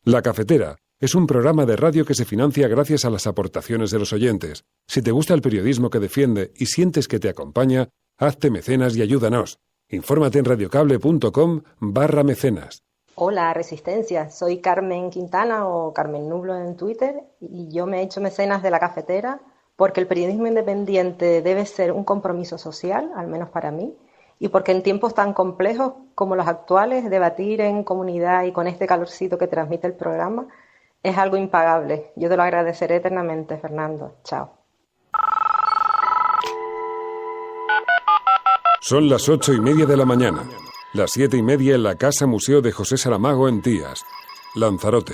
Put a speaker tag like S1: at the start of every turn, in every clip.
S1: La Cafetera es un programa de radio que se financia gracias a las aportaciones de los oyentes. Si te gusta el periodismo que defiende y sientes que te acompaña, hazte mecenas y ayúdanos. Infórmate en radiocable.com/mecenas.
S2: Hola Resistencia, soy Carmen Quintana o Carmen Nublo en Twitter y yo me he hecho mecenas de La Cafetera porque el periodismo independiente debe ser un compromiso social, al menos para mí, y porque en tiempos tan complejos como los actuales, debatir en comunidad y con este calorcito que transmite el programa es algo impagable. Yo te lo agradeceré eternamente, Fernando. Chao.
S1: Son las 8:30 de la mañana. Las 7:30 en la Casa Museo de José Saramago en Tías, Lanzarote.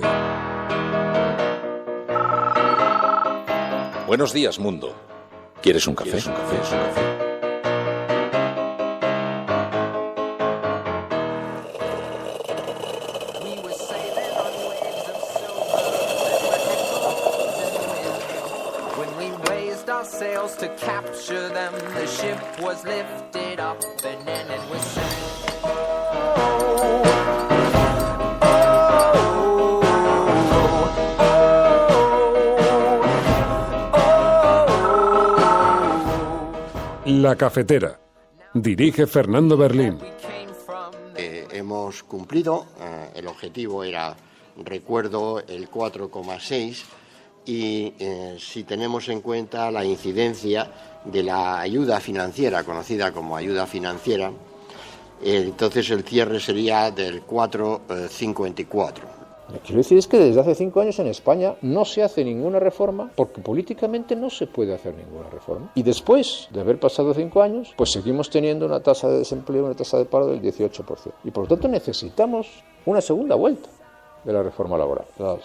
S3: Buenos días, mundo. ¿Quieres un café? ¿Quieres un café?
S4: To capture them, the ship was lifted up and then it was sank.
S1: La Cafetera. Dirige Fernando Berlín.
S5: Hemos cumplido, el objetivo era, recuerdo, el 4,6. Y si tenemos en cuenta la incidencia de la ayuda financiera, conocida como ayuda financiera, entonces el cierre sería del 4,54.
S6: Lo que quiero decir es que desde hace 5 años en España no se hace ninguna reforma porque políticamente no se puede hacer ninguna reforma. Y después de haber pasado 5 años, pues seguimos teniendo una tasa de desempleo, una tasa de paro del 18%. Y por lo tanto necesitamos una segunda vuelta de la reforma laboral. La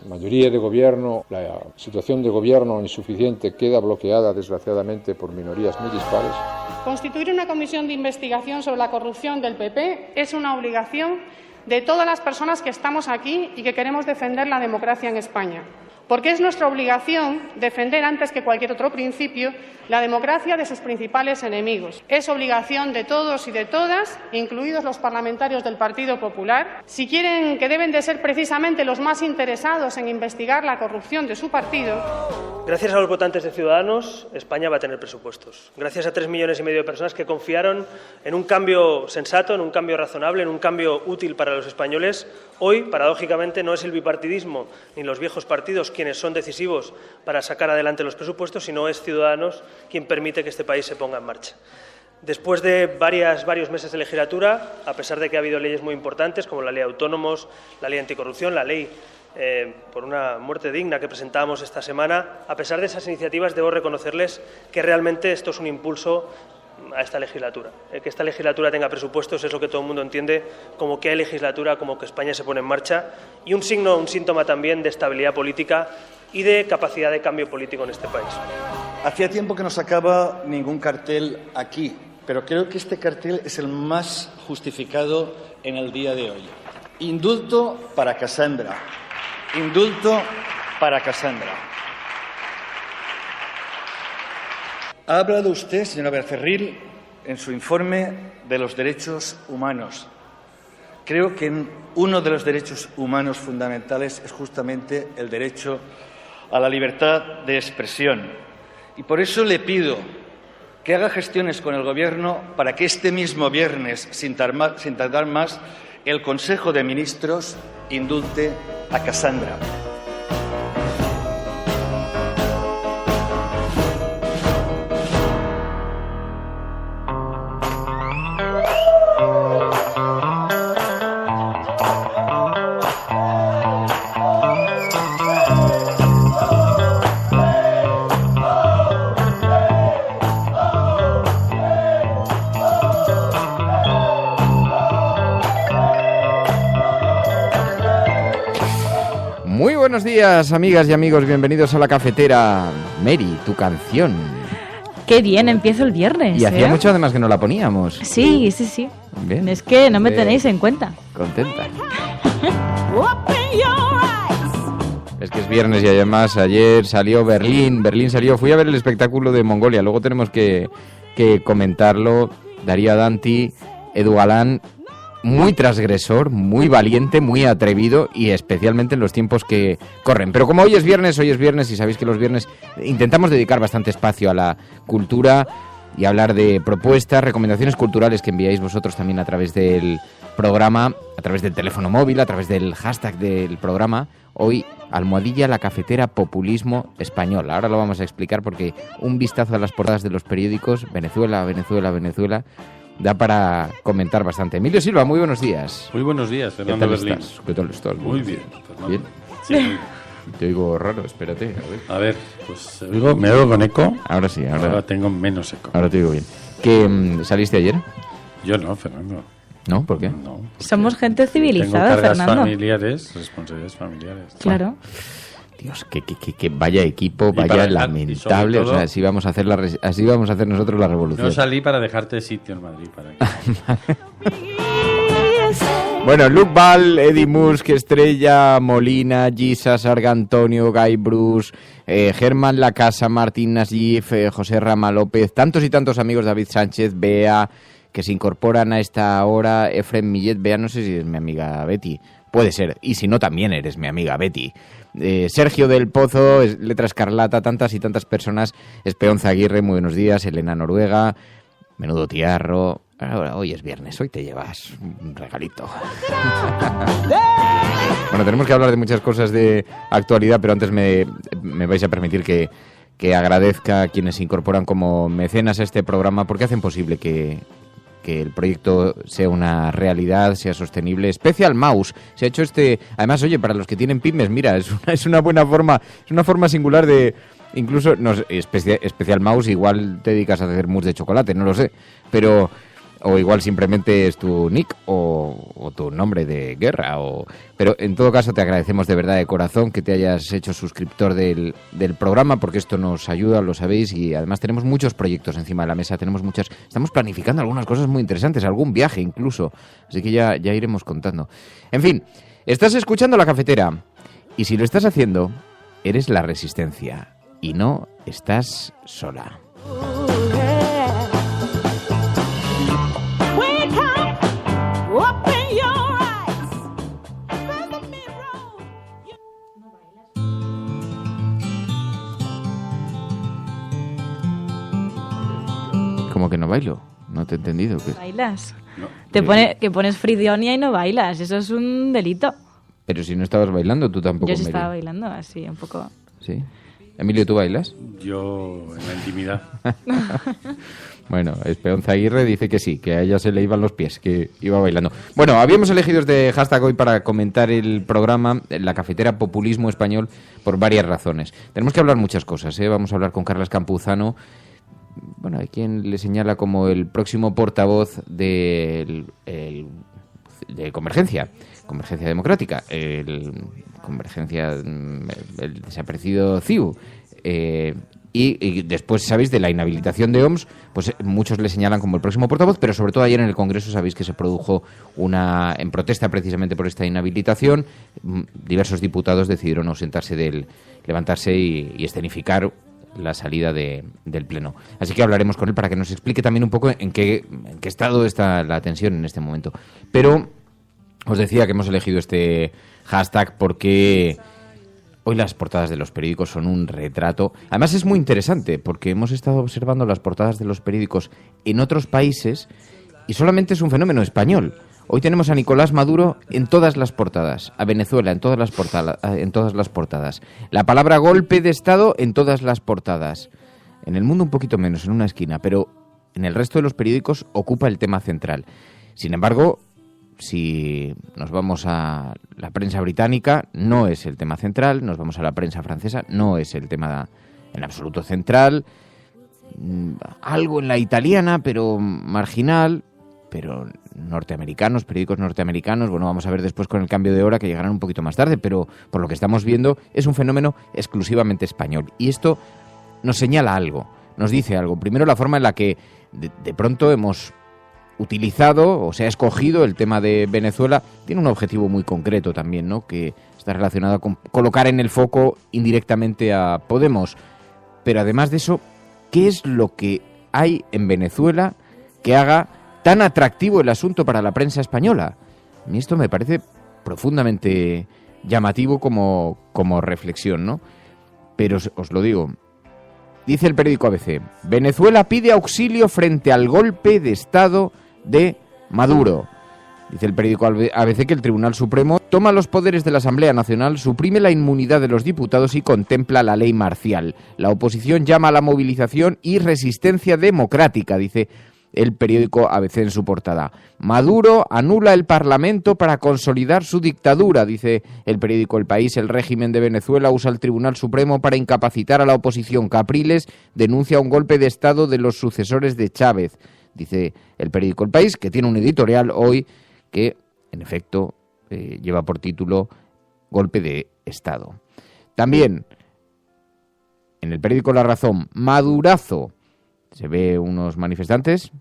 S6: mayoría de gobierno, la situación de gobierno insuficiente queda bloqueada desgraciadamente por minorías muy dispares.
S7: Constituir una comisión de investigación sobre la corrupción del PP es una obligación de todas las personas que estamos aquí y que queremos defender la democracia en España. Porque es nuestra obligación defender antes que cualquier otro principio la democracia de sus principales enemigos. Es obligación de todos y de todas, incluidos los parlamentarios del Partido Popular, si quieren que deben de ser precisamente los más interesados en investigar la corrupción de su partido.
S8: Gracias a los votantes de Ciudadanos, España va a tener presupuestos. Gracias a 3,5 millones de personas que confiaron en un cambio sensato, en un cambio razonable, en un cambio útil para los españoles, hoy, paradójicamente, no es el bipartidismo ni los viejos partidos quienes son decisivos para sacar adelante los presupuestos, sino es Ciudadanos quien permite que este país se ponga en marcha. Después de varios meses de legislatura, a pesar de que ha habido leyes muy importantes como la ley de autónomos, la ley anticorrupción, la ley por una muerte digna que presentábamos esta semana, a pesar de esas iniciativas debo reconocerles que realmente esto es un impulso a esta legislatura. Que esta legislatura tenga presupuestos es lo que todo el mundo entiende como que hay legislatura, como que España se pone en marcha y un síntoma también de estabilidad política y de capacidad de cambio político en este país.
S9: Hacía tiempo que no sacaba ningún cartel aquí, pero creo que este cartel es el más justificado en el día de hoy. Indulto para Casandra. Indulto para Casandra. Ha hablado usted, señora Becerril, en su informe de los derechos humanos. Creo que uno de los derechos humanos fundamentales es justamente el derecho a la libertad de expresión. Y por eso le pido que haga gestiones con el Gobierno para que este mismo viernes, sin tardar más, el Consejo de Ministros indulte a Casandra.
S10: Buenos días, amigas y amigos, bienvenidos a La Cafetera. Mary, tu canción.
S11: Qué bien, empiezo el viernes.
S10: Y hacía mucho además que no la poníamos.
S11: Sí. Bien. Es que no me tenéis en cuenta.
S10: Contenta. Es que es viernes y además ayer salió Berlín salió, fui a ver el espectáculo de Mongolia, luego tenemos que comentarlo. Darío Danti, Edu Galán, muy transgresor, muy valiente, muy atrevido y especialmente en los tiempos que corren. Pero como hoy es viernes y sabéis que los viernes intentamos dedicar bastante espacio a la cultura y hablar de propuestas, recomendaciones culturales que enviáis vosotros también a través del programa, a través del teléfono móvil, a través del hashtag del programa. Hoy, almohadilla la cafetera populismo español. Ahora lo vamos a explicar porque un vistazo a las portadas de los periódicos, Venezuela, da para comentar bastante. Emilio Silva, muy buenos días.
S12: Muy buenos días, Fernando Berlín.
S10: ¿Qué tal estás?
S12: Muy bien, Fernando.
S10: ¿Bien?
S12: Sí.
S10: Te oigo raro, espérate.
S12: A ver, pues ¿me oigo con eco?
S10: Ahora sí,
S12: ahora tengo menos eco.
S10: Ahora te oigo bien. ¿Que saliste ayer?
S12: Yo no, Fernando.
S10: ¿No? ¿Por qué?
S12: No.
S11: Somos gente civilizada,
S12: tengo cargas
S11: Fernando.
S12: familiares, responsabilidades familiares.
S11: Claro.
S10: Dios, que vaya equipo, vaya lamentable.
S12: Todo,
S10: o sea, así vamos a hacer nosotros la revolución.
S12: No salí para dejarte sitio en Madrid.
S10: Bueno, Luke Ball, Eddie Musk, Estrella Molina, Gisas, Argantonio, Guy Bruce, Germán Lacasa, Martín Nasif, José Rama López, tantos y tantos amigos, David Sánchez, Bea, que se incorporan a esta hora, Efrem Millet, Bea, no sé si es mi amiga Betty, puede ser, y si no también eres mi amiga Betty. Sergio del Pozo, Letra Escarlata, tantas y tantas personas, Espeonza Aguirre, muy buenos días, Elena Noruega, Menudo Tiarro. Ahora, hoy es viernes, hoy te llevas un regalito. Bueno, tenemos que hablar de muchas cosas de actualidad, pero antes me vais a permitir que agradezca a quienes se incorporan como mecenas a este programa, porque hacen posible que el proyecto sea una realidad, sea sostenible. Special Mouse se ha hecho además, oye, para los que tienen pymes, mira, es una buena forma, es una forma singular de, incluso, no, Special Mouse, igual te dedicas a hacer mousse de chocolate, no lo sé, pero, o igual simplemente es tu nick o tu nombre de guerra, pero en todo caso te agradecemos de verdad de corazón que te hayas hecho suscriptor del programa, porque esto nos ayuda, lo sabéis, y además tenemos muchos proyectos encima de la mesa, estamos planificando algunas cosas muy interesantes, algún viaje incluso, así que ya iremos contando. En fin, estás escuchando La Cafetera, y si lo estás haciendo, eres la resistencia, y no estás sola. ¿Cómo que no bailo? No te he entendido. ¿Qué?
S11: ¿Bailas?
S12: No.
S11: Que pones Fridonia y no bailas. Eso es un delito.
S10: Pero si no estabas bailando, tú tampoco.
S11: Yo sí estaba bailando, así, un poco.
S10: ¿Sí? Emilio, ¿tú bailas?
S12: Yo en la intimidad.
S10: Bueno, Espeonza Aguirre dice que sí, que a ella se le iban los pies, que iba bailando. Bueno, habíamos elegido este hashtag hoy para comentar el programa La Cafetera Populismo Español por varias razones. Tenemos que hablar muchas cosas, ¿eh? Vamos a hablar con Carles Campuzano. Bueno, hay quien le señala como el próximo portavoz de Convergencia Democrática, el desaparecido CiU. Y después, ¿sabéis? De la inhabilitación de OMS, pues muchos le señalan como el próximo portavoz, pero sobre todo ayer en el Congreso sabéis que se produjo en protesta precisamente por esta inhabilitación, diversos diputados decidieron levantarse y escenificar la salida del Pleno. Así que hablaremos con él para que nos explique también un poco en qué estado está la tensión en este momento. Pero os decía que hemos elegido este hashtag porque hoy las portadas de los periódicos son un retrato. Además es muy interesante porque hemos estado observando las portadas de los periódicos en otros países y solamente es un fenómeno español. Hoy tenemos a Nicolás Maduro en todas las portadas, a Venezuela en todas las portadas, la palabra golpe de Estado en todas las portadas. En el mundo un poquito menos, en una esquina, pero en el resto de los periódicos ocupa el tema central. Sin embargo, si nos vamos a la prensa británica, no es el tema central, nos vamos a la prensa francesa, no es el tema en absoluto central, algo en la italiana, pero marginal, pero periódicos norteamericanos, bueno, vamos a ver después con el cambio de hora que llegarán un poquito más tarde, pero por lo que estamos viendo es un fenómeno exclusivamente español. Y esto nos señala algo, nos dice algo. Primero, la forma en la que de pronto hemos utilizado o se ha escogido el tema de Venezuela. Tiene un objetivo muy concreto también, ¿no? Que está relacionado con colocar en el foco indirectamente a Podemos. Pero además de eso, ¿qué es lo que hay en Venezuela que haga tan atractivo el asunto para la prensa española? A mí esto me parece profundamente llamativo como reflexión, ¿no? Pero os lo digo. Dice el periódico ABC, Venezuela pide auxilio frente al golpe de Estado de Maduro. Dice el periódico ABC que el Tribunal Supremo toma los poderes de la Asamblea Nacional, suprime la inmunidad de los diputados y contempla la ley marcial. La oposición llama a la movilización y resistencia democrática, dice el periódico ABC en su portada. Maduro anula el Parlamento para consolidar su dictadura, dice el periódico El País. El régimen de Venezuela usa el Tribunal Supremo para incapacitar a la oposición. Capriles denuncia un golpe de Estado de los sucesores de Chávez, dice el periódico El País, que tiene un editorial hoy que, en efecto, lleva por título Golpe de Estado. También, en el periódico La Razón, Madurazo. Se ve unos manifestantes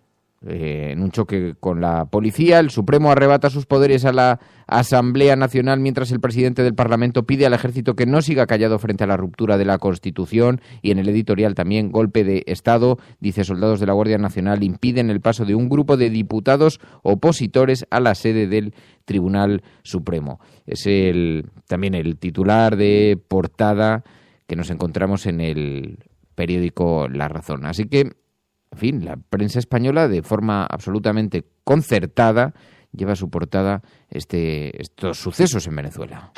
S10: en un choque con la policía. El Supremo arrebata sus poderes a la Asamblea Nacional mientras el presidente del Parlamento pide al ejército que no siga callado frente a la ruptura de la Constitución. Y en el editorial también, golpe de Estado. Dice, soldados de la Guardia Nacional impiden el paso de un grupo de diputados opositores a la sede del Tribunal Supremo. Es también el titular de portada que nos encontramos en el periódico La Razón. Así que, en fin, la prensa española, de forma absolutamente concertada, lleva a su portada estos sucesos en Venezuela.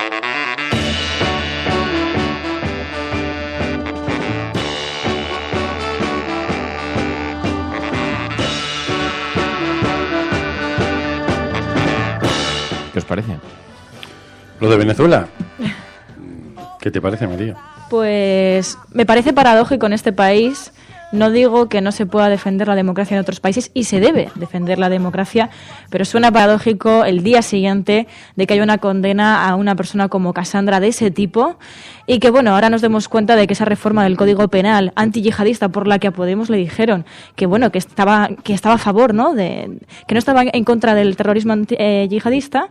S10: ¿Qué os parece?
S12: ¿Lo de Venezuela? ¿Qué te parece, María?
S11: Pues me parece paradójico en este país. No digo que no se pueda defender la democracia en otros países, y se debe defender la democracia, pero suena paradójico el día siguiente de que haya una condena a una persona como Cassandra de ese tipo, y que, bueno, ahora nos demos cuenta de que esa reforma del Código Penal antiyihadista, por la que a Podemos le dijeron que, bueno, que estaba a favor, ¿no?, que no estaba en contra del terrorismo yihadista,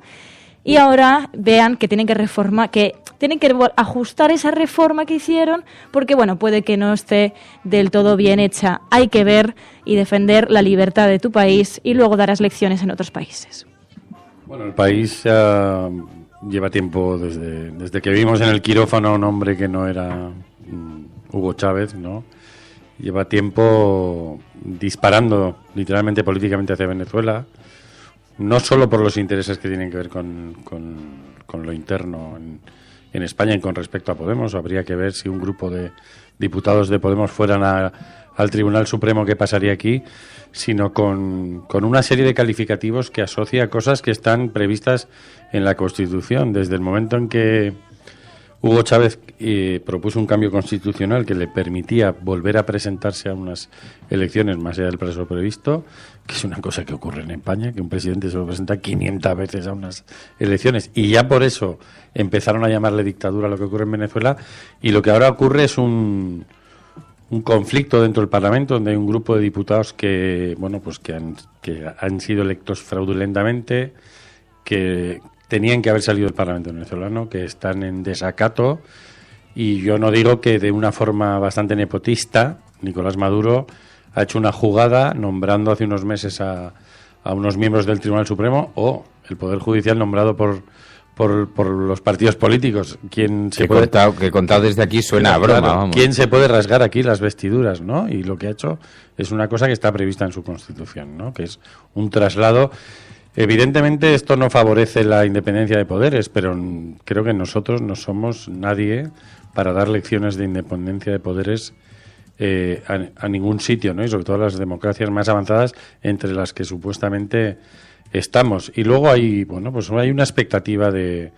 S11: y ahora vean que tienen que ajustar esa reforma que hicieron, porque, bueno, puede que no esté del todo bien hecha. Hay que ver y defender la libertad de tu país y luego darás lecciones en otros países.
S12: Bueno, el país lleva tiempo, desde que vimos en el quirófano a un hombre que no era Hugo Chávez, ¿no? Lleva tiempo disparando literalmente políticamente hacia Venezuela, no solo por los intereses que tienen que ver con lo interno en España y con respecto a Podemos. Habría que ver si un grupo de diputados de Podemos fueran al Tribunal Supremo, qué pasaría aquí, sino con una serie de calificativos que asocia a cosas que están previstas en la Constitución. Desde el momento en que Hugo Chávez propuso un cambio constitucional que le permitía volver a presentarse a unas elecciones más allá del plazo previsto, que es una cosa que ocurre en España, que un presidente se lo presenta 500 veces a unas elecciones, y ya por eso empezaron a llamarle dictadura a lo que ocurre en Venezuela. Y lo que ahora ocurre es un conflicto dentro del Parlamento, donde hay un grupo de diputados que han sido electos fraudulentamente, que tenían que haber salido del Parlamento venezolano, que están en desacato, y yo no digo que de una forma bastante nepotista. Nicolás Maduro ha hecho una jugada nombrando hace unos meses a unos miembros del Tribunal Supremo, o el Poder Judicial nombrado por los partidos políticos.
S10: Que contado desde aquí suena a broma,
S12: claro,
S10: vamos.
S12: ¿Quién se puede rasgar aquí las vestiduras, no? Y lo que ha hecho es una cosa que está prevista en su Constitución, ¿no? Que es un traslado. Evidentemente esto no favorece la independencia de poderes, pero creo que nosotros no somos nadie para dar lecciones de independencia de poderes a ningún sitio, ¿no? Y sobre todo a las democracias más avanzadas, entre las que supuestamente estamos. Y luego hay una expectativa de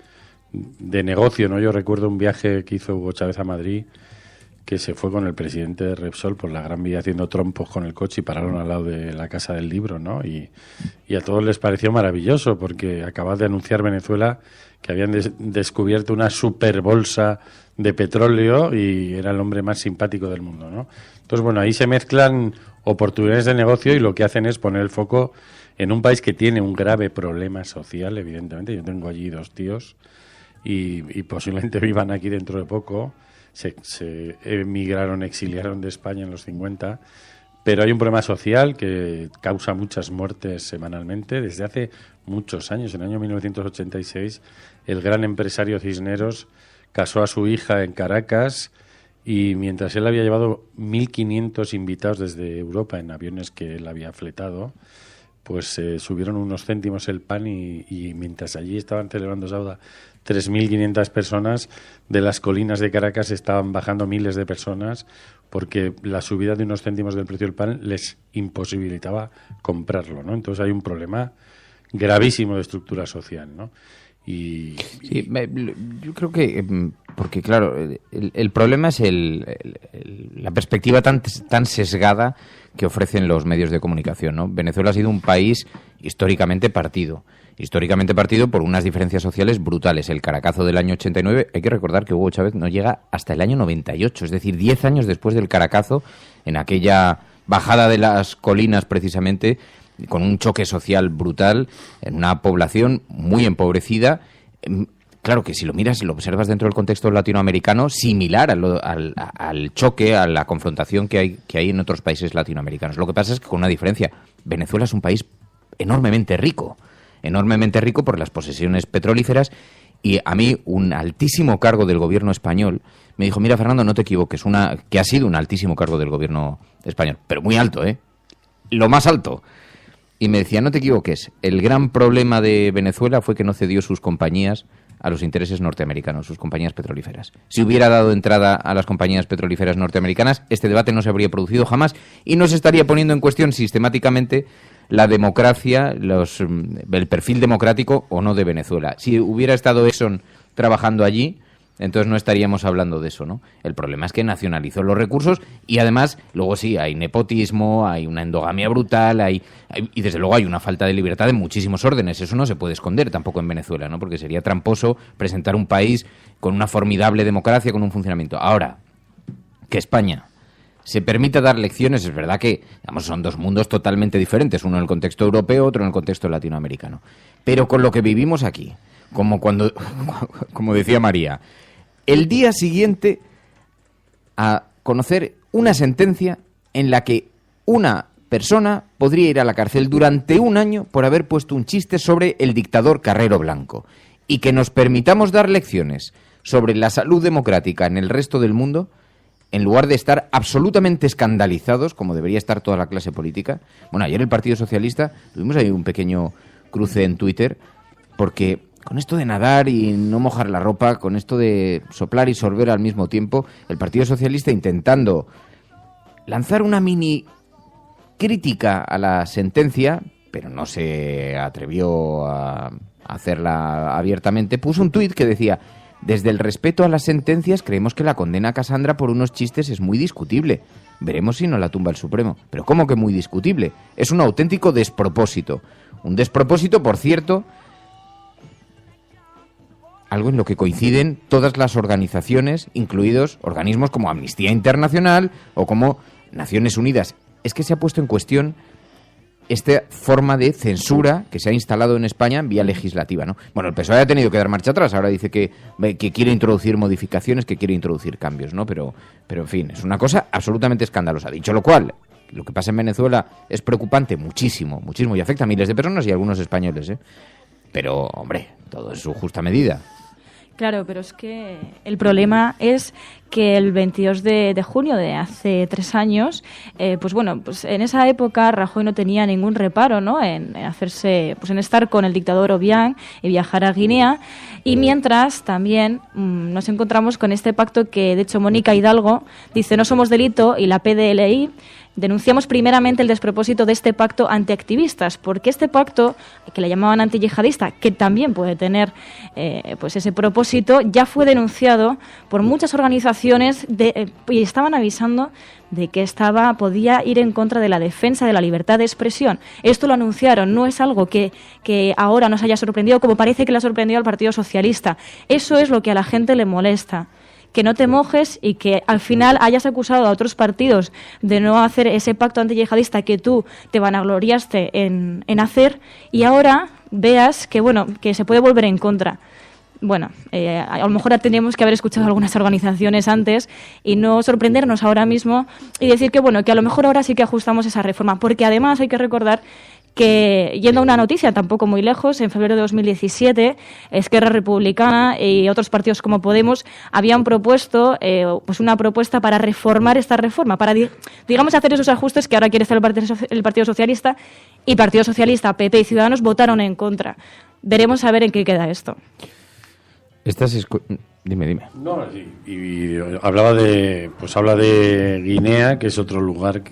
S12: negocio, ¿no? Yo recuerdo un viaje que hizo Hugo Chávez a Madrid, que se fue con el presidente de Repsol por la Gran Vía haciendo trompos con el coche, y pararon al lado de la Casa del Libro, ¿no? Y a todos les pareció maravilloso, porque acababa de anunciar Venezuela que habían descubierto una superbolsa de petróleo y era el hombre más simpático del mundo, ¿no? Entonces, bueno, ahí se mezclan oportunidades de negocio y lo que hacen es poner el foco en un país que tiene un grave problema social, evidentemente. Yo tengo allí 2 tíos y posiblemente vivan aquí dentro de poco. Se emigraron, exiliaron de España en los 50, Pero hay un problema social que causa muchas muertes semanalmente. Desde hace muchos años, en el año 1986, el gran empresario Cisneros casó a su hija en Caracas y mientras él había llevado 1.500 invitados desde Europa en aviones que él había fletado, pues subieron unos céntimos el pan y mientras allí estaban celebrando Sauda 3.500 personas, de las colinas de Caracas estaban bajando miles de personas porque la subida de unos céntimos del precio del pan les imposibilitaba comprarlo, ¿no? Entonces hay un problema gravísimo de estructura social, ¿no? Sí,
S10: yo creo que, porque claro, el problema es la perspectiva tan sesgada que ofrecen los medios de comunicación, ¿no? Venezuela ha sido un país históricamente partido por unas diferencias sociales brutales. El Caracazo del año 89, hay que recordar que Hugo Chávez no llega hasta el año 98, es decir, 10 años después del Caracazo, en aquella bajada de las colinas precisamente, con un choque social brutal, en una población muy empobrecida. Claro que si lo miras y lo observas dentro del contexto latinoamericano, similar al choque, a la confrontación que hay en otros países latinoamericanos. Lo que pasa es que con una diferencia. Venezuela es un país enormemente rico por las posesiones petrolíferas, y a mí un altísimo cargo del gobierno español me dijo: mira, Fernando, no te equivoques, que ha sido un altísimo cargo del gobierno español, pero muy alto, lo más alto. Y me decía: no te equivoques, el gran problema de Venezuela fue que no cedió sus compañías a los intereses norteamericanos, sus compañías petrolíferas. Si hubiera dado entrada a las compañías petrolíferas norteamericanas, este debate no se habría producido jamás y no se estaría poniendo en cuestión sistemáticamente la democracia, el perfil democrático o no de Venezuela. Si hubiera estado Exxon trabajando allí, entonces no estaríamos hablando de eso, ¿no? El problema es que nacionalizó los recursos y además luego sí hay nepotismo, hay una endogamia brutal, y desde luego hay una falta de libertad de muchísimos órdenes. Eso no se puede esconder tampoco en Venezuela, ¿no? Porque sería tramposo presentar un país con una formidable democracia, con un funcionamiento. Ahora, que España se permita dar lecciones, es verdad que son dos mundos totalmente diferentes, uno en el contexto europeo, otro en el contexto latinoamericano. Pero con lo que vivimos aquí, como decía María, el día siguiente a conocer una sentencia en la que una persona podría ir a la cárcel durante un año por haber puesto un chiste sobre el dictador Carrero Blanco, y que nos permitamos dar lecciones sobre la salud democrática en el resto del mundo, en lugar de estar absolutamente escandalizados, como debería estar toda la clase política. Bueno, ayer el Partido Socialista, tuvimos ahí un pequeño cruce en Twitter, porque con esto de nadar y no mojar la ropa, con esto de soplar y sorber al mismo tiempo, el Partido Socialista intentando lanzar una mini crítica a la sentencia, pero no se atrevió a hacerla abiertamente, puso un tuit que decía: desde el respeto a las sentencias creemos que la condena a Casandra por unos chistes es muy discutible. Veremos si no la tumba el Supremo. Pero ¿cómo que muy discutible? Es un auténtico despropósito. Un despropósito, por cierto, algo en lo que coinciden todas las organizaciones, incluidos organismos como Amnistía Internacional o como Naciones Unidas. Es que se ha puesto en cuestión esta forma de censura que se ha instalado en España en vía legislativa, ¿no? Bueno, el PSOE ha tenido que dar marcha atrás, ahora dice que quiere introducir modificaciones, que quiere introducir cambios, ¿no? Pero en fin, es una cosa absolutamente escandalosa. Dicho lo cual, lo que pasa en Venezuela es preocupante muchísimo, muchísimo, y afecta a miles de personas y a algunos españoles, Pero, hombre, todo en su justa medida.
S11: Claro, pero es que el problema es que el 22 de junio de hace 3 años, pues en esa época Rajoy no tenía ningún reparo, ¿no?, en estar con el dictador Obiang y viajar a Guinea, y mientras también nos encontramos con este pacto que, de hecho, Mónica Hidalgo dice: no somos delito, y la PDLI denunciamos primeramente el despropósito de este pacto antiactivistas, porque este pacto, que le llamaban antiyihadista, que también puede tener ese propósito, ya fue denunciado por muchas organizaciones y estaban avisando de que podía ir en contra de la defensa de la libertad de expresión. Esto lo anunciaron, no es algo que ahora nos haya sorprendido, como parece que le ha sorprendido al Partido Socialista. Eso es lo que a la gente le molesta. Que no te mojes y que al final hayas acusado a otros partidos de no hacer ese pacto antiyihadista que tú te vanagloriaste en hacer, y ahora veas que se puede volver en contra. bueno, a lo mejor tendríamos que haber escuchado algunas organizaciones antes y no sorprendernos ahora mismo y decir que, bueno, que a lo mejor ahora sí que ajustamos esa reforma, porque además hay que recordar que, yendo a una noticia tampoco muy lejos, en febrero de 2017, Esquerra Republicana y otros partidos como Podemos habían propuesto pues una propuesta para reformar esta reforma, para, digamos, hacer esos ajustes que ahora quiere hacer el Partido Socialista, y Partido Socialista, PP y Ciudadanos votaron en contra. Veremos a ver en qué queda esto.
S10: Dime.
S12: No, y habla de Guinea, que es otro lugar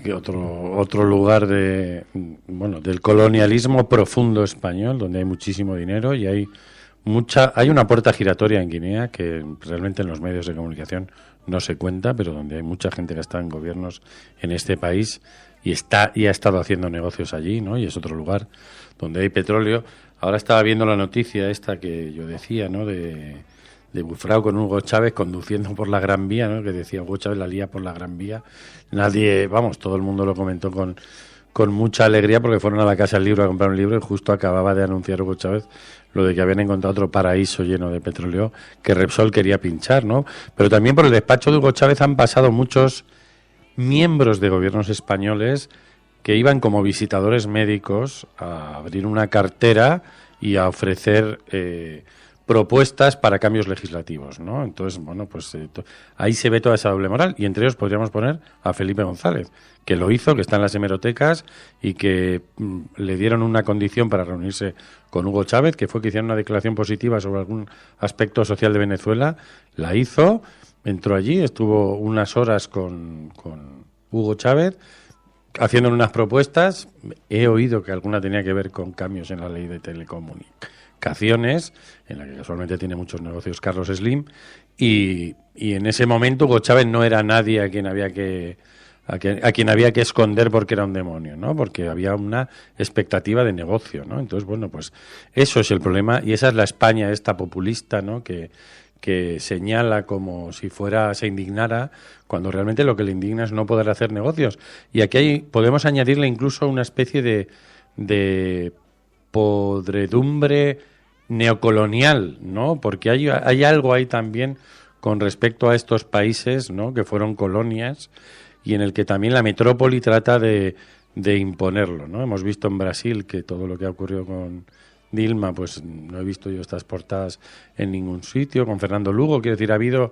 S12: del colonialismo profundo español, donde hay muchísimo dinero y hay una puerta giratoria en Guinea que realmente en los medios de comunicación no se cuenta, pero donde hay mucha gente que está en gobiernos en este país y ha estado haciendo negocios allí, ¿no? Y es otro lugar donde hay petróleo. Ahora estaba viendo la noticia esta que yo decía, ¿no? De Bufrau con Hugo Chávez conduciendo por la Gran Vía, ¿no? Que decía Hugo Chávez la lía por la Gran Vía. Todo el mundo lo comentó con mucha alegría porque fueron a la Casa del Libro a comprar un libro y justo acababa de anunciar Hugo Chávez lo de que habían encontrado otro paraíso lleno de petróleo que Repsol quería pinchar, ¿no? Pero también por el despacho de Hugo Chávez han pasado muchos miembros de gobiernos españoles que iban como visitadores médicos a abrir una cartera y a ofrecer propuestas para cambios legislativos, ¿no? Entonces, bueno, pues ahí se ve toda esa doble moral, y entre ellos podríamos poner a Felipe González, que lo hizo, que está en las hemerotecas y que le dieron una condición para reunirse con Hugo Chávez, que fue que hicieron una declaración positiva sobre algún aspecto social de Venezuela, la hizo, entró allí, estuvo unas horas con Hugo Chávez haciendo unas propuestas. He oído que alguna tenía que ver con cambios en la ley de telecomunicaciones, en la que casualmente tiene muchos negocios Carlos Slim, y en ese momento Hugo Chávez no era nadie a quien había que esconder porque era un demonio, ¿no? Porque había una expectativa de negocio, ¿no? Entonces, bueno, pues eso es el problema, y esa es la España esta populista, ¿no? Que señala como si se indignara, cuando realmente lo que le indigna es no poder hacer negocios. Y aquí podemos añadirle incluso una especie de podredumbre neocolonial, ¿no? Porque hay algo ahí también con respecto a estos países, ¿no? Que fueron colonias, y en el que también la metrópoli trata de imponerlo, ¿no? Hemos visto en Brasil que todo lo que ha ocurrido con Dilma, pues no he visto yo estas portadas en ningún sitio. Con Fernando Lugo, quiero decir, ha habido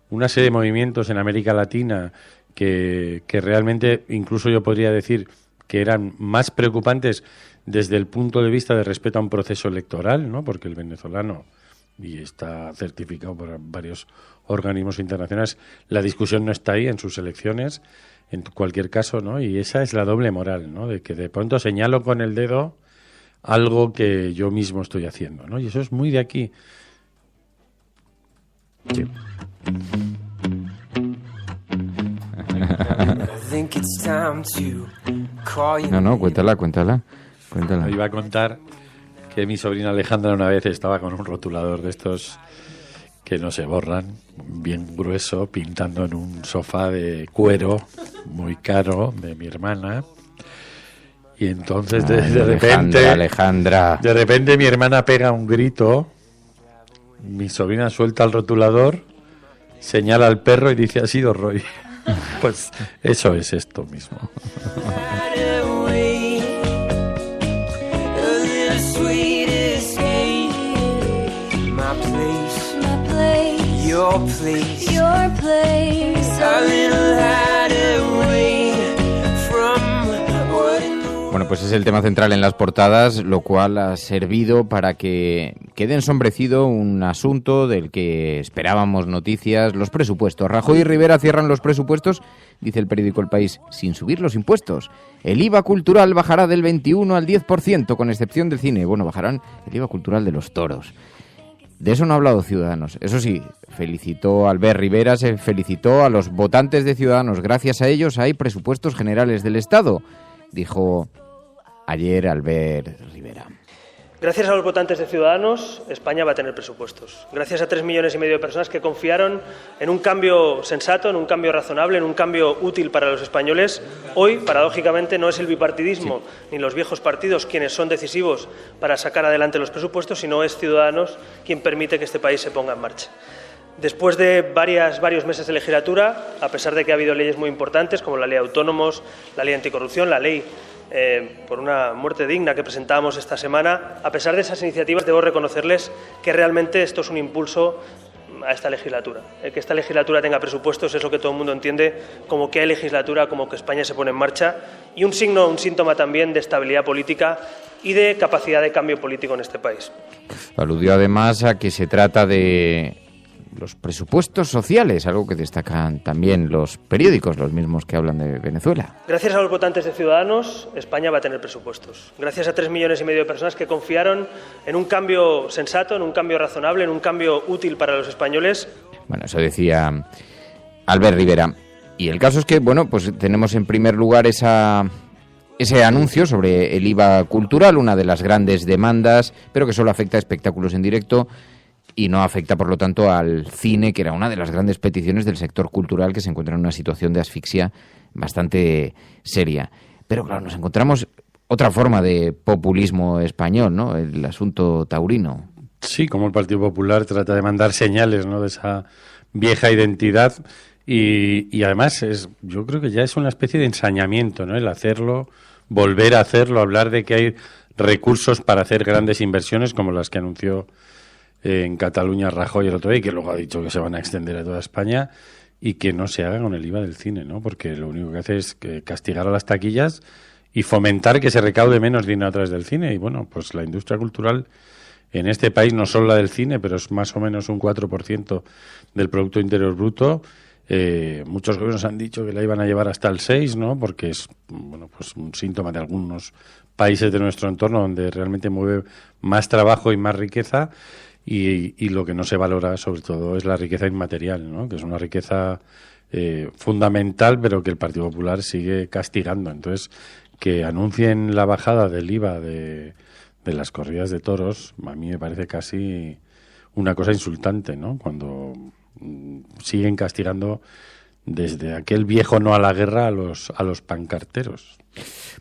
S12: una serie de movimientos en América Latina que realmente, incluso yo podría decir que eran más preocupantes desde el punto de vista de respeto a un proceso electoral, ¿no? Porque el venezolano, y está certificado por varios organismos internacionales, la discusión no está ahí en sus elecciones, en cualquier caso, ¿no? Y esa es la doble moral, ¿no? De que de pronto señalo con el dedo algo que yo mismo estoy haciendo, ¿no? Y eso es muy de aquí. Sí.
S10: No, cuéntala.
S12: Iba a contar que mi sobrina Alejandra una vez estaba con un rotulador de estos que no se borran, bien grueso, pintando en un sofá de cuero muy caro de mi hermana. Y entonces de repente mi hermana pega un grito, mi sobrina suelta el rotulador, señala al perro y dice: ha sido Roy. Pues eso es esto mismo.
S10: Your place, a little hideaway from what. Bueno, pues es el tema central en las portadas, lo cual ha servido para que quede ensombrecido un asunto del que esperábamos noticias: los presupuestos. Rajoy y Rivera cierran los presupuestos, dice el periódico El País, sin subir los impuestos. El IVA cultural bajará del 21 al 10%, con excepción del cine. Bueno, bajarán el IVA cultural de los toros. De eso no ha hablado Ciudadanos. Eso sí, felicitó a Albert Rivera, se felicitó a los votantes de Ciudadanos. Gracias a ellos hay presupuestos generales del Estado, dijo ayer Albert Rivera.
S8: Gracias a los votantes de Ciudadanos, España va a tener presupuestos. Gracias a 3,5 millones de personas que confiaron en un cambio sensato, en un cambio razonable, en un cambio útil para los españoles, hoy, paradójicamente, no es el bipartidismo ni los viejos partidos quienes son decisivos para sacar adelante los presupuestos, sino es Ciudadanos quien permite que este país se ponga en marcha. Después de varios meses de legislatura, a pesar de que ha habido leyes muy importantes como la Ley de Autónomos, la Ley Anticorrupción, la Ley por una muerte digna que presentábamos esta semana, a pesar de esas iniciativas debo reconocerles que realmente esto es un impulso a esta legislatura. Que esta legislatura tenga presupuestos es lo que todo el mundo entiende como que hay legislatura, como que España se pone en marcha y un síntoma también de estabilidad política y de capacidad de cambio político en este país.
S10: Aludió además a que se trata de los presupuestos sociales, algo que destacan también los periódicos, los mismos que hablan de Venezuela.
S8: Gracias a los votantes de Ciudadanos, España va a tener presupuestos. Gracias a 3,5 millones de personas que confiaron en un cambio sensato, en un cambio razonable, en un cambio útil para los españoles.
S10: Bueno, eso decía Albert Rivera. Y el caso es que, bueno, pues tenemos en primer lugar ese anuncio sobre el IVA cultural, una de las grandes demandas, pero que solo afecta a espectáculos en directo y no afecta, por lo tanto, al cine, que era una de las grandes peticiones del sector cultural, que se encuentra en una situación de asfixia bastante seria. Pero claro, nos encontramos otra forma de populismo español, ¿no? El asunto taurino.
S12: Sí, como el Partido Popular trata de mandar señales, ¿no?, de esa vieja identidad y además yo creo que ya es una especie de ensañamiento, ¿no?, el hacerlo, volver a hacerlo, hablar de que hay recursos para hacer grandes inversiones como las que anunció en Cataluña Rajoy el otro día, y que luego ha dicho que se van a extender a toda España, y que no se haga con el IVA del cine, ¿no? Porque lo único que hace es castigar a las taquillas y fomentar que se recaude menos dinero a través del cine. Y bueno, pues la industria cultural en este país, no solo la del cine, pero es más o menos un 4% del Producto Interior Bruto. Muchos gobiernos han dicho que la iban a llevar hasta el 6%, ¿no? Porque es, bueno, pues un síntoma de algunos países de nuestro entorno donde realmente mueve más trabajo y más riqueza. Y lo que no se valora, sobre todo, es la riqueza inmaterial, ¿no?, que es una riqueza fundamental, pero que el Partido Popular sigue castigando. Entonces, que anuncien la bajada del IVA de las corridas de toros, a mí me parece casi una cosa insultante, ¿no?, cuando siguen castigando desde aquel viejo no a la guerra a los pancarteros.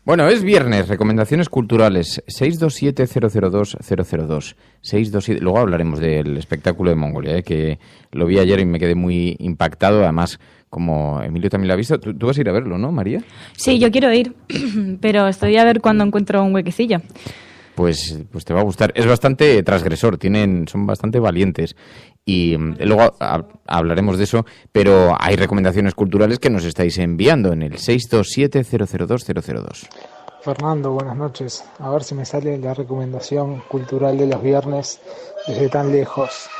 S10: Bueno, es viernes, recomendaciones culturales, 627-002-002, 627. Luego hablaremos del espectáculo de Mongolia, que lo vi ayer y me quedé muy impactado, además, como Emilio también lo ha visto. Tú vas a ir a verlo, ¿no, María?
S11: Sí, yo quiero ir, pero estoy a ver cuándo encuentro un huequecillo.
S10: Pues te va a gustar. Es bastante transgresor, son bastante valientes. Y luego hablaremos de eso, pero hay recomendaciones culturales que nos estáis enviando en el 627-002-002.
S13: Fernando, buenas noches. A ver si me sale la recomendación cultural de los viernes desde tan lejos.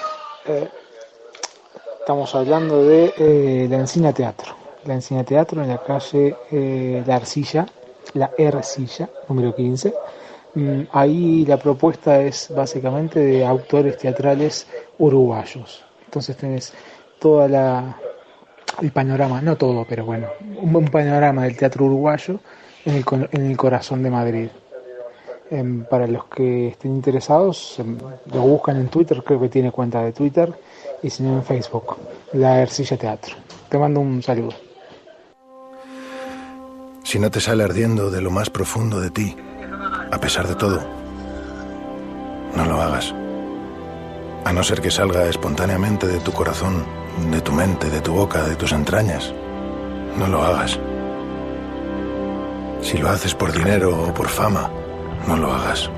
S13: Estamos hablando de la Encina Teatro. La Encina Teatro en la calle La Ercilla, número 15. Ahí la propuesta es básicamente de autores teatrales uruguayos. Entonces tenés el panorama, no todo, pero bueno, un panorama del teatro uruguayo en el corazón de Madrid. Para los que estén interesados, lo buscan en Twitter, creo que tiene cuenta de Twitter, y si no en Facebook, La Ercilla Teatro. Te mando un saludo.
S14: Si no te sale ardiendo de lo más profundo de ti, a pesar de todo, no lo hagas. A no ser que salga espontáneamente de tu corazón, de tu mente, de tu boca, de tus entrañas, no lo hagas. Si lo haces por dinero o por fama, no lo hagas.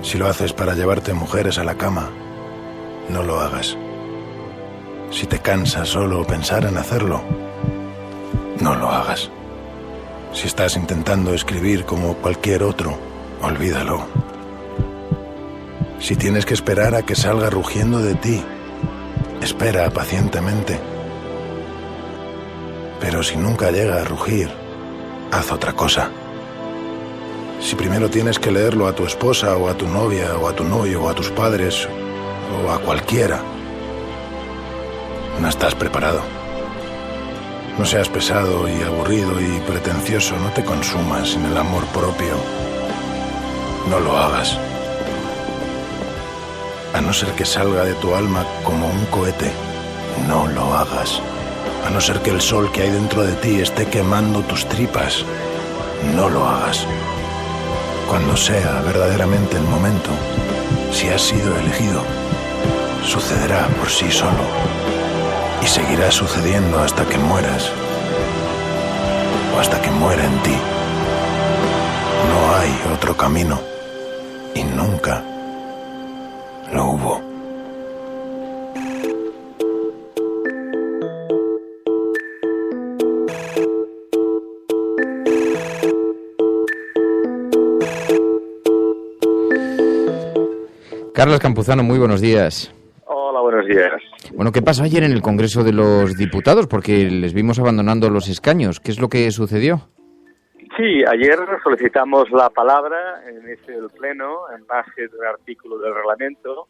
S14: Si lo haces para llevarte mujeres a la cama, no lo hagas. Si te cansa solo pensar en hacerlo, no lo hagas. Si estás intentando escribir como cualquier otro, olvídalo. Si tienes que esperar a que salga rugiendo de ti, espera pacientemente. Pero si nunca llega a rugir, haz otra cosa. Si primero tienes que leerlo a tu esposa o a tu novia o a tu novio o a tus padres o a cualquiera, no estás preparado. No seas pesado y aburrido y pretencioso, no te consumas en el amor propio. no lo hagas. A no ser que salga de tu alma como un cohete, no lo hagas. A no ser que el sol que hay dentro de ti esté quemando tus tripas, no lo hagas. Cuando sea verdaderamente el momento, si has sido elegido, sucederá por sí solo y seguirá sucediendo hasta que mueras o hasta que muera en ti. No hay otro camino y nunca lo hubo.
S10: Carlos Campuzano, muy buenos días.
S15: Hola, buenos días.
S10: Bueno, ¿qué pasó ayer en el Congreso de los Diputados? Porque les vimos abandonando los escaños. ¿Qué es lo que sucedió?
S15: Sí, ayer solicitamos la palabra en el Pleno en base de un artículo del reglamento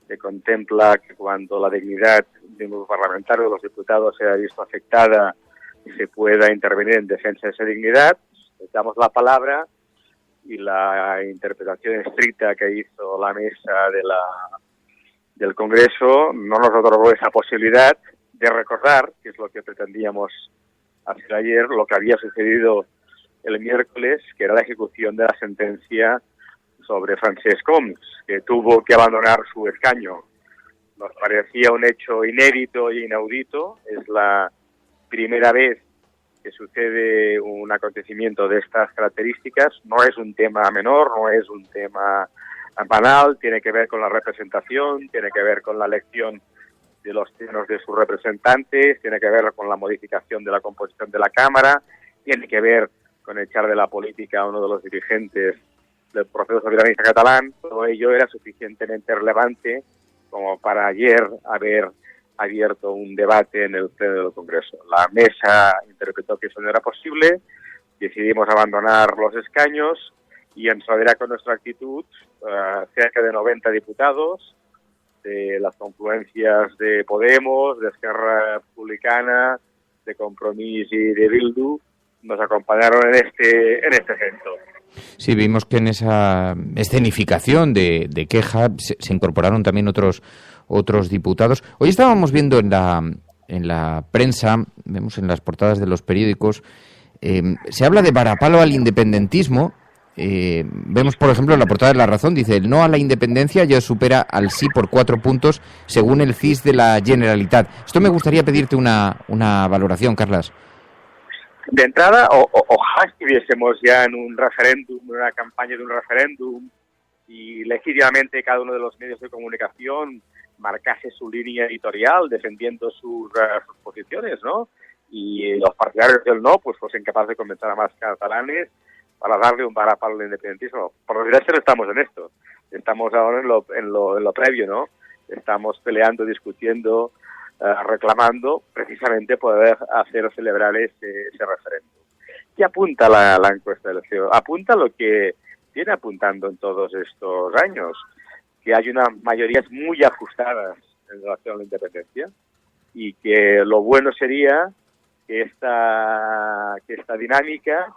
S15: que contempla que cuando la dignidad de un parlamentario, de los diputados, sea visto afectada, se pueda intervenir en defensa de esa dignidad. Solicitamos la palabra y la interpretación estricta que hizo la mesa del Congreso no nos otorgó esa posibilidad de recordar, que es lo que pretendíamos hacer ayer, lo que había sucedido el miércoles, que era la ejecución de la sentencia sobre Francesc Homs, que tuvo que abandonar su escaño. Nos parecía un hecho inédito e inaudito. Es la primera vez que sucede un acontecimiento de estas características. No es un tema menor, no es un tema banal, tiene que ver con la representación, tiene que ver con la elección de los plenos de sus representantes, tiene que ver con la modificación de la composición de la Cámara, tiene que ver con echar de la política a uno de los dirigentes del proceso soberanista catalán. Todo ello era suficientemente relevante como para ayer haber abierto un debate en el Pleno del Congreso. La mesa interpretó que eso no era posible, decidimos abandonar los escaños y en solidaridad con nuestra actitud, cerca de 90 diputados de las confluencias de Podemos, de Esquerra Republicana, de Compromís y de Bildu, nos acompañaron en este gesto.
S10: Sí, vimos que en esa escenificación de queja se incorporaron también otros diputados. Hoy estábamos viendo en la prensa, vemos en las portadas de los periódicos, se habla de varapalo al independentismo. Vemos, por ejemplo, en la portada de La Razón, dice: el no a la independencia ya supera al sí por 4 puntos, según el CIS de la Generalitat. Esto me gustaría pedirte una valoración, Carlas.
S15: De entrada, ojalá estuviésemos ya en un referéndum, en una campaña de un referéndum, y legítimamente cada uno de los medios de comunicación marcase su línea editorial defendiendo sus posiciones, ¿no? Y los partidarios del no, pues fuesen capaces de convencer a más catalanes para darle un varapalo al independentismo. Por desgracia no estamos en esto. Estamos ahora en lo previo, ¿no? Estamos peleando, discutiendo, reclamando precisamente poder hacer celebrar ese referéndum. ¿Qué apunta la encuesta del CEO? Apunta lo que viene apuntando en todos estos años, que hay unas mayorías muy ajustadas en relación a la independencia y que lo bueno sería que esta dinámica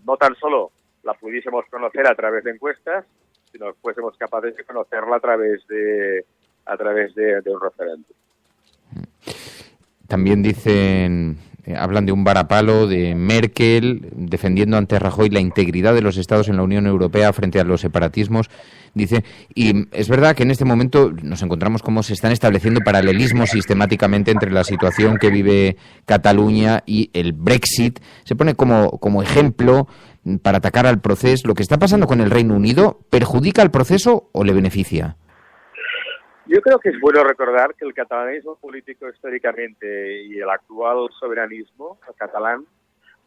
S15: no tan solo la pudiésemos conocer a través de encuestas, sino que fuésemos capaces de conocerla a través de un referéndum.
S10: También hablan de un varapalo de Merkel defendiendo ante Rajoy la integridad de los estados en la Unión Europea frente a los separatismos. Dice, y es verdad que en este momento nos encontramos como se están estableciendo paralelismos sistemáticamente entre la situación que vive Cataluña y el Brexit. Se pone como ejemplo para atacar al proceso. ¿Lo que está pasando con el Reino Unido perjudica al proceso o le beneficia?
S15: Yo creo que es bueno recordar que el catalanismo político históricamente y el actual soberanismo catalán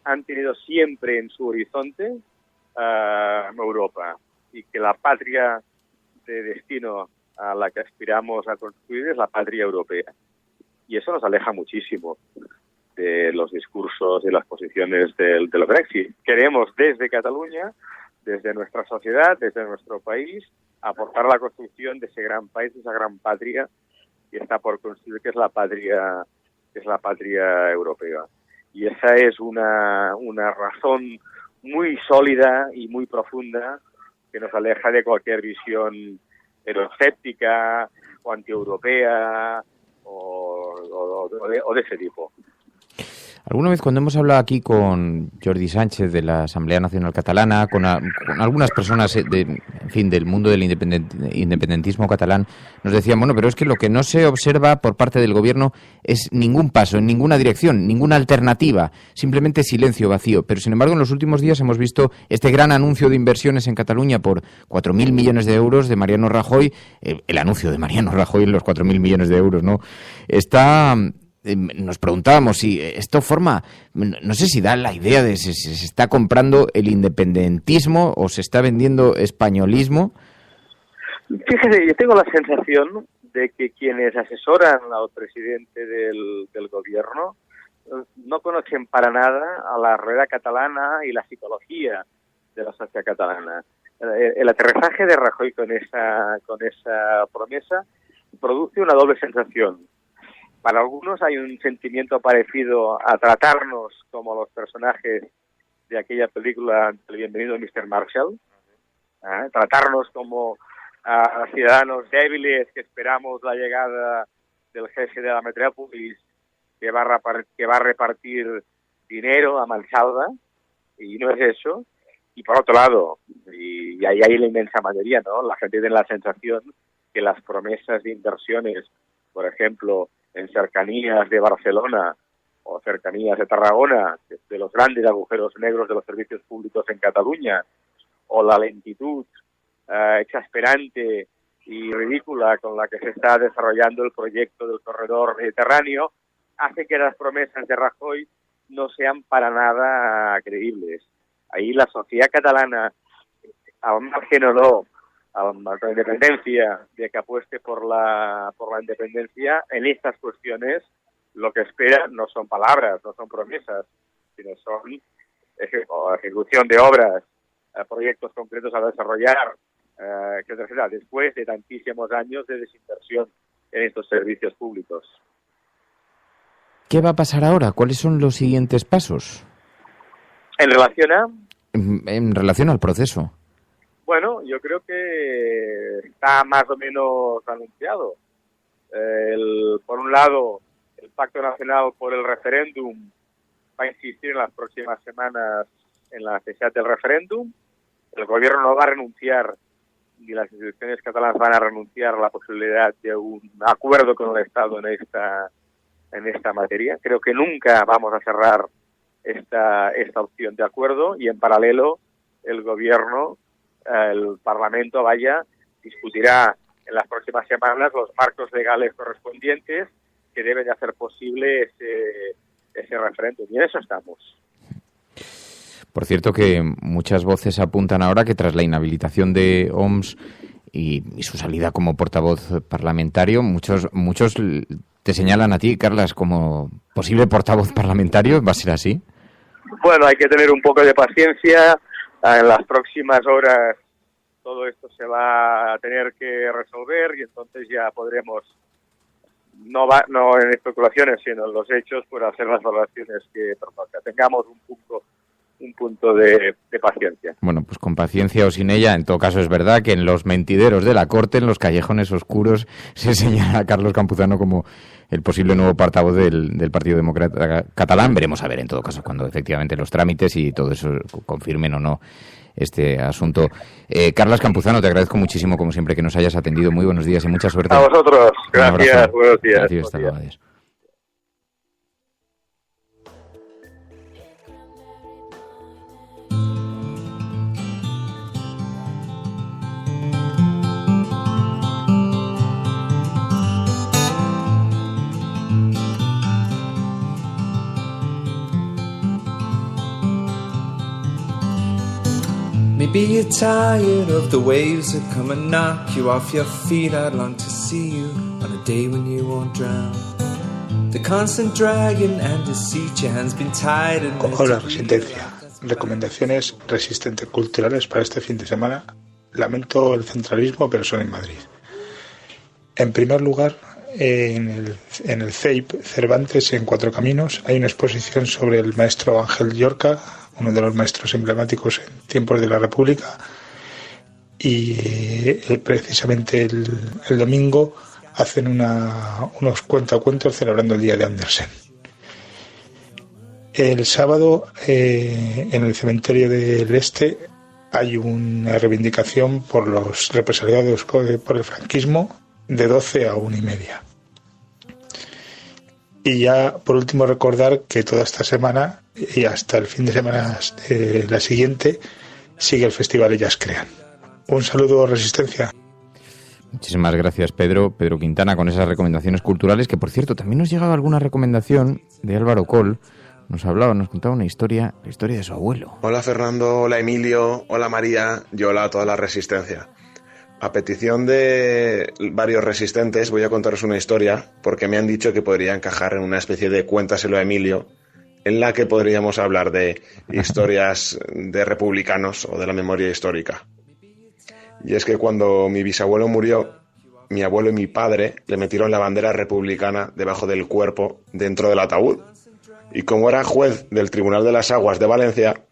S15: han tenido siempre en su horizonte Europa, y que la patria de destino a la que aspiramos a construir es la patria europea. Y eso nos aleja muchísimo de los discursos y las posiciones del Brexit. Queremos desde Cataluña, desde nuestra sociedad, desde nuestro país, aportar a la construcción de ese gran país, de esa gran patria que está por construir, que es la patria europea. Y esa es una razón muy sólida y muy profunda que nos aleja de cualquier visión euroescéptica o antieuropea o de ese tipo.
S10: Alguna vez cuando hemos hablado aquí con Jordi Sánchez de la Asamblea Nacional Catalana, con algunas personas del mundo del independentismo catalán, nos decían, bueno, pero es que lo que no se observa por parte del gobierno es ningún paso en ninguna dirección, ninguna alternativa, simplemente silencio vacío. Pero sin embargo, en los últimos días hemos visto este gran anuncio de inversiones en Cataluña por 4.000 millones de euros de Mariano Rajoy. El anuncio de Mariano Rajoy en los 4.000 millones de euros, ¿no? Nos preguntábamos si esto forma, no sé si da la idea de si se está comprando el independentismo o se está vendiendo españolismo.
S15: Fíjese, yo tengo la sensación de que quienes asesoran al presidente del gobierno no conocen para nada a la realidad catalana y la psicología de la sociedad catalana. El aterrizaje de Rajoy con esa promesa produce una doble sensación. Para algunos hay un sentimiento parecido a tratarnos como los personajes de aquella película El bienvenido Mr. Marshall, tratarnos como a ciudadanos débiles que esperamos la llegada del jefe de la metrópolis que va a repartir dinero a mansalva, y no es eso. Y por otro lado, y ahí hay la inmensa mayoría, ¿no? La gente tiene la sensación que las promesas de inversiones, por ejemplo, en cercanías de Barcelona o cercanías de Tarragona, de los grandes agujeros negros de los servicios públicos en Cataluña, o la lentitud exasperante y ridícula con la que se está desarrollando el proyecto del corredor mediterráneo, hace que las promesas de Rajoy no sean para nada creíbles. Ahí la sociedad catalana, al margen o no, a la independencia, de que apueste por la independencia, en estas cuestiones lo que espera no son palabras, no son promesas, sino son ejecución de obras, proyectos concretos a desarrollar, etcétera, después de tantísimos años de desinversión en estos servicios públicos.
S10: ¿Qué va a pasar ahora? ¿Cuáles son los siguientes pasos?
S15: ¿En relación a?
S10: En relación al proceso.
S15: Bueno, yo creo que está más o menos anunciado. Por un lado, el Pacto Nacional por el Referéndum va a insistir en las próximas semanas en la necesidad del referéndum. El gobierno no va a renunciar, ni las instituciones catalanas van a renunciar a la posibilidad de un acuerdo con el Estado en esta materia. Creo que nunca vamos a cerrar esta opción de acuerdo, y en paralelo el gobierno, el Parlamento, discutirá en las próximas semanas los marcos legales correspondientes que deben de hacer posible ese referéndum, y en eso estamos.
S10: Por cierto, que muchas voces apuntan ahora que tras la inhabilitación de Homs y su salida como portavoz parlamentario, muchos te señalan a ti, Carlas, como posible portavoz parlamentario. ¿Va a ser así?
S15: Bueno, hay que tener un poco de paciencia. En las próximas horas todo esto se va a tener que resolver, y entonces ya podremos, no en especulaciones, sino en los hechos, pues hacer las valoraciones que proponga. Tengamos un punto de paciencia.
S10: Bueno, pues con paciencia o sin ella, en todo caso es verdad que en los mentideros de la corte, en los callejones oscuros, se señala a Carlos Campuzano como el posible nuevo portavoz del Partido Demócrata Catalán. Veremos a ver, en todo caso, cuando efectivamente los trámites y todo eso confirmen o no este asunto. Carlos Campuzano, te agradezco muchísimo, como siempre, que nos hayas atendido. Muy buenos días y mucha suerte.
S15: A vosotros. Gracias. Buenos días.
S10: Gracias, hasta luego. Adiós.
S16: Maybe you're tired of the waves that come and knock you off your feet. I'd long to see you on a day when you won't drown. The constant dragging and deceit your hands been tied and
S13: Ojo la resistencia. Recomendaciones resistentes culturales para este fin de semana. Lamento el centralismo, pero son en Madrid. En primer lugar, en el CEIP Cervantes, en Cuatro Caminos, hay una exposición sobre el maestro Ángel Llorca, uno de los maestros emblemáticos en tiempos de la República, y precisamente el domingo hacen unos cuentacuentos celebrando el día de Andersen. El sábado en el cementerio del Este hay una reivindicación por los represaliados por el franquismo de 12 a 1:30. Y ya por último recordar que toda esta semana y hasta el fin de semana la siguiente sigue el Festival Ellas Crean. Un saludo, Resistencia.
S10: Muchísimas gracias, Pedro Quintana, con esas recomendaciones culturales, que por cierto también nos llegaba alguna recomendación de Álvaro Coll. Nos contaba una historia, la historia de su abuelo.
S17: Hola Fernando, hola Emilio, hola María y hola a toda la Resistencia. A petición de varios resistentes voy a contaros una historia porque me han dicho que podría encajar en una especie de cuéntaselo a Emilio, en la que podríamos hablar de historias de republicanos o de la memoria histórica. Y es que cuando mi bisabuelo murió, mi abuelo y mi padre le metieron la bandera republicana debajo del cuerpo dentro del ataúd. Y como era juez del Tribunal de las Aguas de Valencia,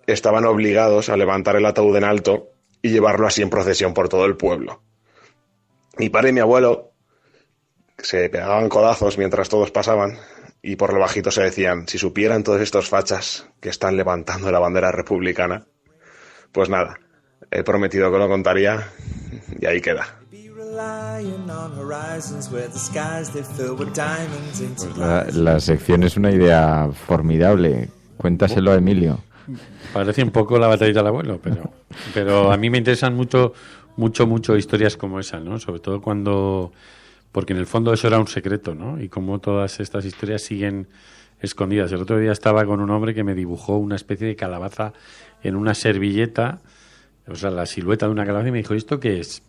S17: estaban obligados a levantar el ataúd en alto y llevarlo así en procesión por todo el pueblo. Mi padre y mi abuelo se pegaban codazos mientras todos pasaban y por lo bajito se decían: si supieran todos estos fachas que están levantando la bandera republicana. Pues nada, he prometido que lo contaría y ahí queda.
S10: Pues la sección es una idea formidable. Cuéntaselo a Emilio.
S12: Parece un poco la batallita del abuelo, pero a mí me interesan mucho historias como esa, ¿no? Sobre todo porque en el fondo eso era un secreto, ¿no? Y como todas estas historias siguen escondidas. El otro día estaba con un hombre que me dibujó una especie de calabaza en una servilleta, o sea, la silueta de una calabaza, y me dijo: ¿esto qué es?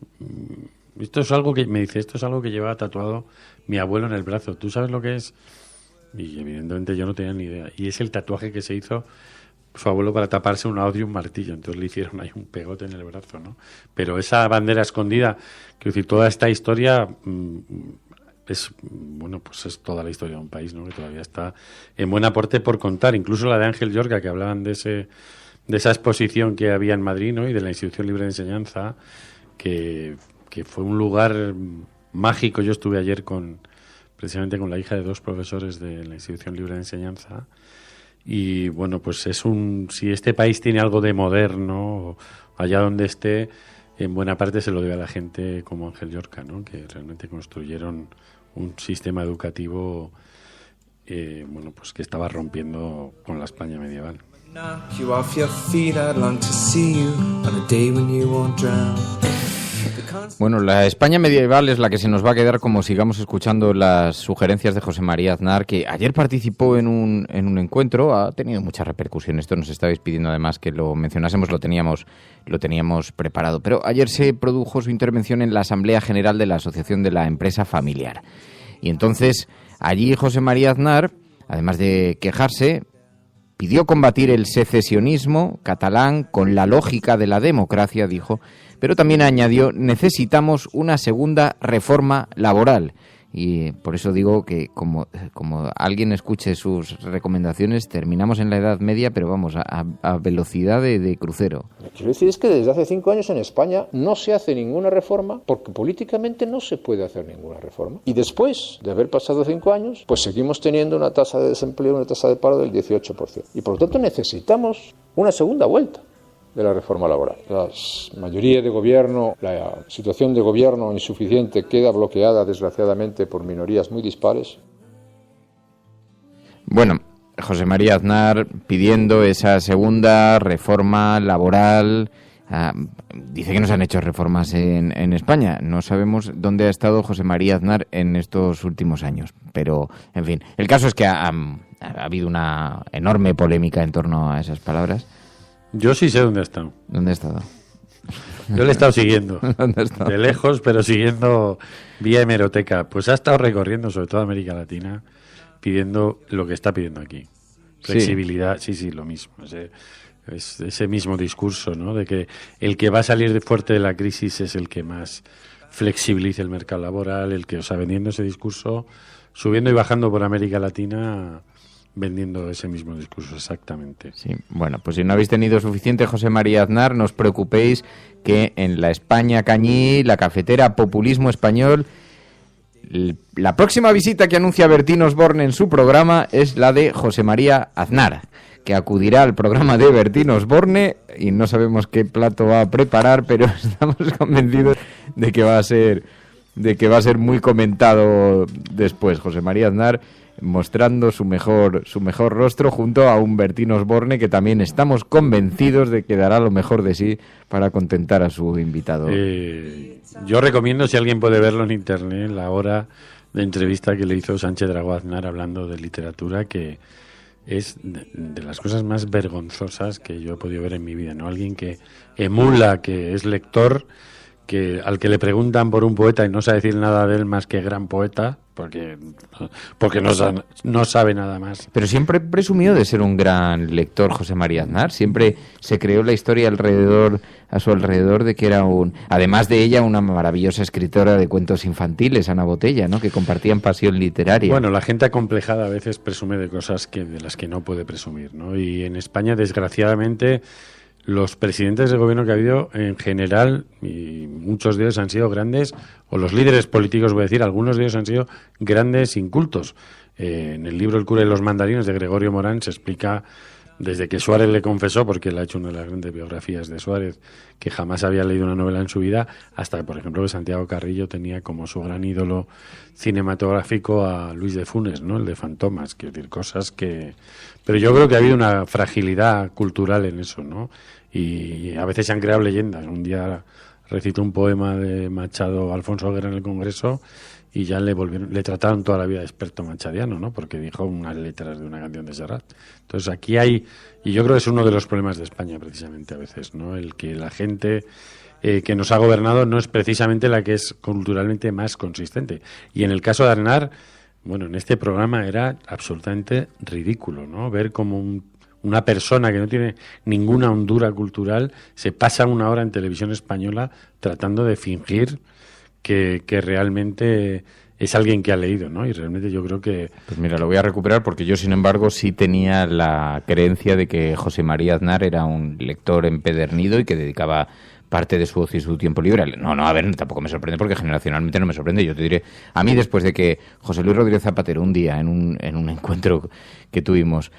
S12: Esto es algo que llevaba tatuado mi abuelo en el brazo. ¿Tú sabes lo que es? Y evidentemente yo no tenía ni idea. Y es el tatuaje que se hizo su abuelo para taparse un audio y un martillo. Entonces le hicieron ahí un pegote en el brazo, ¿no? Pero esa bandera escondida, quiero decir, toda esta historia es toda la historia de un país, ¿no? Que todavía está en buen aporte por contar. Incluso la de Ángel Llorca, que hablaban de esa exposición que había en Madrid, ¿no? Y de la Institución Libre de Enseñanza, que fue un lugar mágico. Yo estuve ayer precisamente con la hija de 2 profesores de la Institución Libre de Enseñanza. Y bueno, pues si este país tiene algo de moderno, allá donde esté, en buena parte se lo debe a la gente como Ángel Llorca, ¿no? Que realmente construyeron un sistema educativo pues que estaba rompiendo con la España medieval.
S10: Bueno, la España medieval es la que se nos va a quedar como sigamos escuchando las sugerencias de José María Aznar, que ayer participó en un encuentro. Ha tenido mucha repercusión. Esto nos estabais pidiendo además que lo mencionásemos, lo teníamos preparado. Pero ayer se produjo su intervención en la Asamblea General de la Asociación de la Empresa Familiar. Y entonces allí José María Aznar, además de quejarse, pidió combatir el secesionismo catalán con la lógica de la democracia, dijo, pero también añadió: necesitamos una segunda reforma laboral. Y por eso digo que como alguien escuche sus recomendaciones, terminamos en la Edad Media, pero vamos, a velocidad de crucero.
S6: Lo que quiero decir es que desde hace 5 años en España no se hace ninguna reforma porque políticamente no se puede hacer ninguna reforma. Y después de haber pasado 5 años, pues seguimos teniendo una tasa de desempleo, una tasa de paro del 18%. Y por lo tanto necesitamos una segunda vuelta de la reforma laboral. La mayoría de gobierno, la situación de gobierno insuficiente queda bloqueada, desgraciadamente, por minorías muy dispares.
S10: Bueno, José María Aznar pidiendo esa segunda reforma laboral. Dice que no se han hecho reformas en España. No sabemos dónde ha estado José María Aznar en estos últimos años. Pero, en fin, el caso es que ha habido una enorme polémica en torno a esas palabras.
S12: Yo sí sé dónde ha estado.
S10: ¿Dónde ha estado?
S12: Yo le he estado siguiendo.
S10: ¿Dónde ha estado?
S12: De lejos, pero siguiendo vía hemeroteca. Pues ha estado recorriendo, sobre todo América Latina, pidiendo lo que está pidiendo aquí. Flexibilidad, sí, lo mismo. Ese mismo discurso, ¿no? De que el que va a salir fuerte de la crisis es el que más flexibilice el mercado laboral, vendiendo ese discurso, subiendo y bajando por América Latina vendiendo ese mismo discurso exactamente.
S10: Sí, bueno, pues si no habéis tenido suficiente, José María Aznar, no os preocupéis que en la España Cañí, la cafetera Populismo Español, la próxima visita que anuncia Bertín Osborne en su programa es la de José María Aznar, que acudirá al programa de Bertín Osborne y no sabemos qué plato va a preparar, pero estamos convencidos de que va a ser muy comentado después. José María Aznar mostrando su mejor rostro junto a un Bertín Osborne que también estamos convencidos de que dará lo mejor de sí para contentar a su invitado.
S12: Yo recomiendo, si alguien puede verlo en internet, la hora de entrevista que le hizo Sánchez Dragó a Aznar hablando de literatura, que es de las cosas más vergonzosas que yo he podido ver en mi vida, ¿no? Alguien que emula, que es lector, al que le preguntan por un poeta y no sabe decir nada de él más que gran poeta, porque no sabe nada más.
S10: Pero siempre presumió de ser un gran lector José María Aznar, siempre se creó la historia a su alrededor de que era además de ella, una maravillosa escritora de cuentos infantiles, Ana Botella, ¿no? Que compartían pasión literaria.
S12: Bueno, la gente acomplejada a veces presume de cosas de las que no puede presumir, ¿no? Y en España, desgraciadamente, los presidentes de gobierno que ha habido en general, y muchos de ellos han sido grandes, o los líderes políticos, voy a decir, algunos de ellos han sido grandes incultos. En el libro El cura y los mandarinos de Gregorio Morán se explica, desde que Suárez le confesó, porque él ha hecho una de las grandes biografías de Suárez, que jamás había leído una novela en su vida, hasta, por ejemplo, que Santiago Carrillo tenía como su gran ídolo cinematográfico a Luis de Funes, ¿no? El de Fantomas, quiero decir, cosas que... Pero yo creo que ha habido una fragilidad cultural en eso, ¿no? Y a veces se han creado leyendas. Un día recitó un poema de Machado Alfonso Guerra en el Congreso y ya le trataron toda la vida de experto machadiano, ¿no? Porque dijo unas letras de una canción de Serrat. Entonces aquí hay, y yo creo que es uno de los problemas de España precisamente a veces, ¿no? El que la gente que nos ha gobernado no es precisamente la que es culturalmente más consistente. Y en el caso de Aznar, bueno, en este programa era absolutamente ridículo, ¿no? Ver cómo una persona que no tiene ninguna hondura cultural se pasa una hora en televisión española tratando de fingir que realmente es alguien que ha leído, ¿no? Y realmente yo creo que...
S10: Pues mira, lo voy a recuperar porque yo, sin embargo, sí tenía la creencia de que José María Aznar era un lector empedernido y que dedicaba parte de su ocio y su tiempo libre. No, a ver, tampoco me sorprende porque generacionalmente no me sorprende. Yo te diré, a mí después de que José Luis Rodríguez Zapatero un día en un encuentro que tuvimos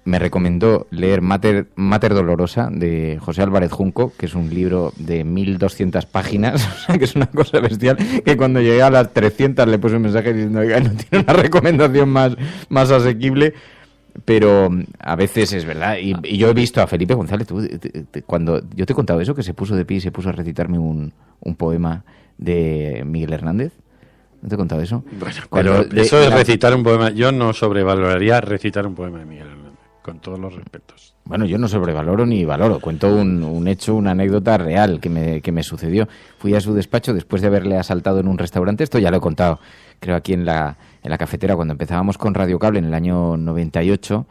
S10: me recomendó leer Mater Dolorosa de José Álvarez Junco, que es un libro de 1200 páginas, o sea, que es una cosa bestial, que cuando llegué a las 300 le puse un mensaje diciendo, oiga, no tiene una recomendación más asequible, pero a veces es verdad. Y yo he visto a Felipe González, cuando yo te he contado eso, que se puso de pie y se puso a recitarme un poema de Miguel Hernández. ¿No te he contado eso?
S12: Bueno, eso es recitar un poema. Yo no sobrevaloraría recitar un poema de Miguel Hernández, con todos los respetos.
S10: Bueno, yo no sobrevaloro ni valoro. Cuento un hecho, una anécdota real que me sucedió. Fui a su despacho después de haberle asaltado en un restaurante. Esto ya lo he contado, creo, aquí en la cafetera. Cuando empezábamos con Radio Cable en el año 98,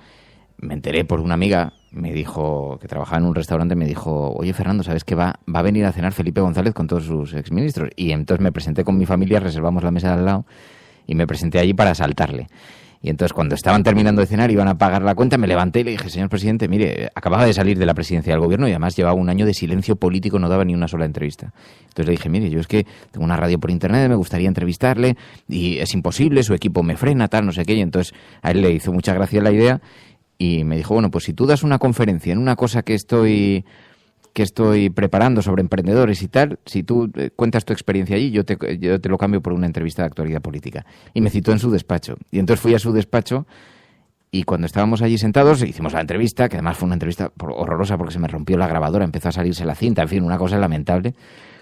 S10: me enteré por una amiga, me dijo, que trabajaba en un restaurante, me dijo, oye, Fernando, ¿sabes que va a venir a cenar Felipe González con todos sus exministros? Y entonces me presenté con mi familia, reservamos la mesa de al lado y me presenté allí para asaltarle. Y entonces, cuando estaban terminando de cenar, iban a pagar la cuenta, me levanté y le dije, señor presidente, mire, acababa de salir de la presidencia del gobierno y además llevaba un año de silencio político, no daba ni una sola entrevista. Entonces le dije, mire, yo es que tengo una radio por internet, me gustaría entrevistarle y es imposible, su equipo me frena, tal, no sé qué. Y entonces a él le hizo mucha gracia la idea y me dijo, bueno, pues si tú das una conferencia en una cosa que estoy preparando sobre emprendedores y tal, si tú cuentas tu experiencia allí, yo te lo cambio por una entrevista de actualidad política. Y me citó en su despacho. Y entonces fui a su despacho y cuando estábamos allí sentados hicimos la entrevista, que además fue una entrevista horrorosa porque se me rompió la grabadora, empezó a salirse la cinta, en fin, una cosa lamentable.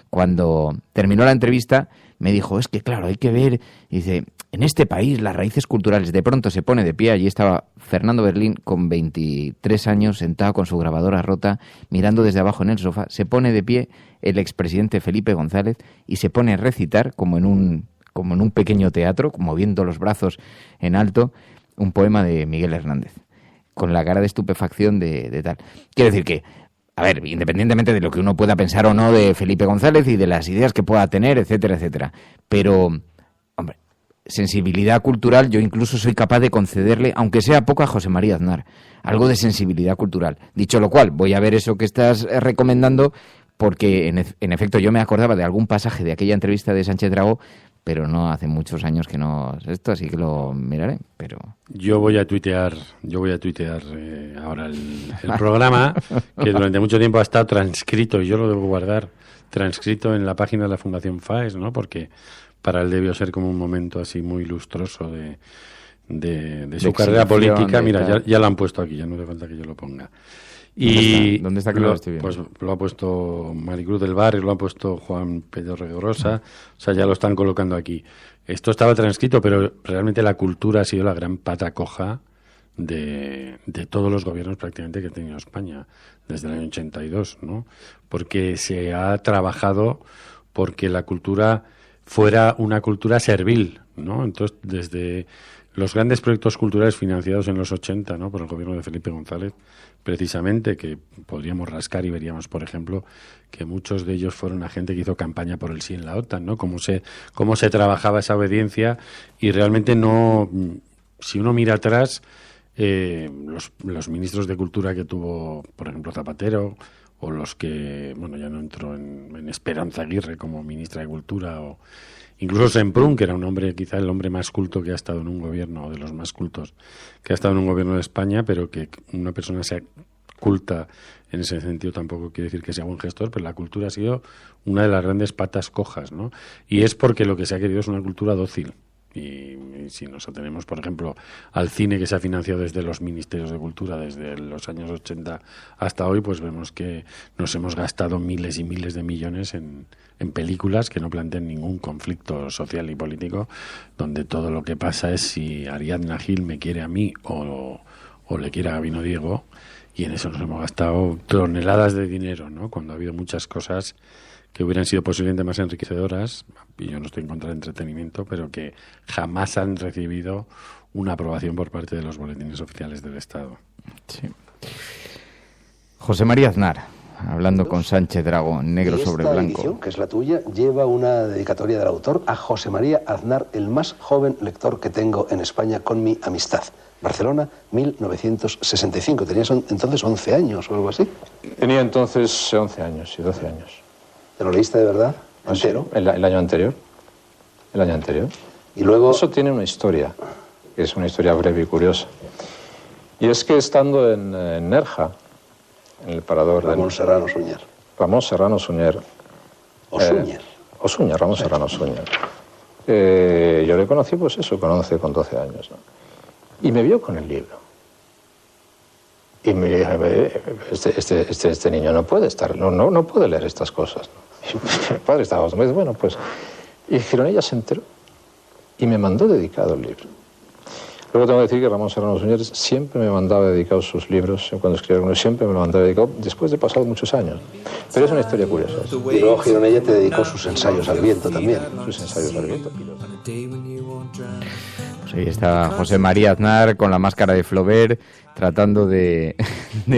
S10: Cuando terminó la entrevista me dijo, es que claro, hay que ver, y dice, en este país las raíces culturales, de pronto se pone de pie, allí estaba Fernando Berlín con 23 años sentado con su grabadora rota, mirando desde abajo en el sofá, se pone de pie el expresidente Felipe González y se pone a recitar como en un pequeño teatro, moviendo los brazos en alto, un poema de Miguel Hernández, con la cara de estupefacción de tal. Quiero decir que, a ver, independientemente de lo que uno pueda pensar o no de Felipe González y de las ideas que pueda tener, etcétera, etcétera, pero, hombre, sensibilidad cultural, yo incluso soy capaz de concederle, aunque sea poco, a José María Aznar. Algo de sensibilidad cultural. Dicho lo cual, voy a ver eso que estás recomendando, porque en efecto yo me acordaba de algún pasaje de aquella entrevista de Sánchez Dragó, pero no hace muchos años que no es esto, así que lo miraré. Pero
S12: yo voy a tuitear ahora el programa, que durante mucho tiempo ha estado transcrito, y yo lo debo guardar transcrito en la página de la Fundación FAES, ¿no? Porque para él debió ser como un momento así muy lustroso de su carrera política. Mira, ya lo han puesto aquí, ya no hace falta que yo lo ponga. Y
S10: ¿Dónde está que lo estoy viendo?
S12: Pues lo ha puesto Maricruz del Barrio, lo ha puesto Juan Pedro Regrosa, o sea, ya lo están colocando aquí. Esto estaba transcrito, pero realmente la cultura ha sido la gran pata coja de todos los gobiernos prácticamente que ha tenido España desde el año 82, ¿no? Porque se ha trabajado porque la cultura fuera una cultura servil, ¿no? Entonces, desde los grandes proyectos culturales financiados en los 80, ¿no? Por el gobierno de Felipe González, precisamente, que podríamos rascar y veríamos, por ejemplo, que muchos de ellos fueron a gente que hizo campaña por el sí en la OTAN, ¿no? Cómo se trabajaba esa obediencia, y realmente no, si uno mira atrás, los ministros de Cultura que tuvo, por ejemplo, Zapatero, o los que, bueno, ya no entró en Esperanza Aguirre como ministra de Cultura, o incluso Semprún, que era un hombre, quizá el hombre más culto que ha estado en un gobierno, o de los más cultos que ha estado en un gobierno de España, pero que una persona sea culta en ese sentido tampoco quiere decir que sea buen gestor, pero la cultura ha sido una de las grandes patas cojas, ¿no? Y es porque lo que se ha querido es una cultura dócil. Y si nos atenemos, por ejemplo, al cine, que se ha financiado desde los ministerios de Cultura desde los años 80 hasta hoy, pues vemos que nos hemos gastado miles y miles de millones en películas que no plantean ningún conflicto social y político, donde todo lo que pasa es si Ariadna Gil me quiere a mí o le quiere a Gabino Diego, y en eso nos hemos gastado toneladas de dinero, ¿no? Cuando ha habido muchas cosas que hubieran sido posiblemente más enriquecedoras, y yo no estoy en contra del entretenimiento, pero que jamás han recibido una aprobación por parte de los boletines oficiales del Estado.
S10: Sí. José María Aznar, hablando con Sánchez Dragó, negro sobre blanco.
S18: Esta edición, que es la tuya, lleva una dedicatoria del autor a José María Aznar, el más joven lector que tengo en España con mi amistad. Barcelona, 1965. Tenías entonces 11 años o algo así.
S6: Tenía entonces 11 años y 12 años.
S18: ¿Te lo leíste de verdad? ¿Entero?
S6: Sí, el año anterior. El año anterior.
S18: Y luego...
S6: Eso tiene una historia, que es una historia breve y curiosa. Y es que estando en Nerja, en el parador
S18: Ramón Serrano Suñer.
S6: Ramón Serrano Suñer.
S18: Osuñer,
S6: Ramón Serrano Suñer. Yo le conocí, pues eso, con 11, con 12 años, ¿no? Y me vio con el libro. Y me dije, este niño no puede estar, no puede leer estas cosas, ¿no? Y mi padre estaba, bueno, pues... Y Gironella se enteró y me mandó dedicado el libro. Luego tengo que decir que Ramón Serrano Suñer siempre me mandaba dedicados sus libros, cuando escribía algunos, siempre me lo mandaba dedicado, después de pasado muchos años. Pero es una historia curiosa.
S18: Y luego Gironella te dedicó sus ensayos al viento también.
S6: Sus ensayos al viento.
S10: Pues ahí está José María Aznar con la máscara de Flaubert, tratando de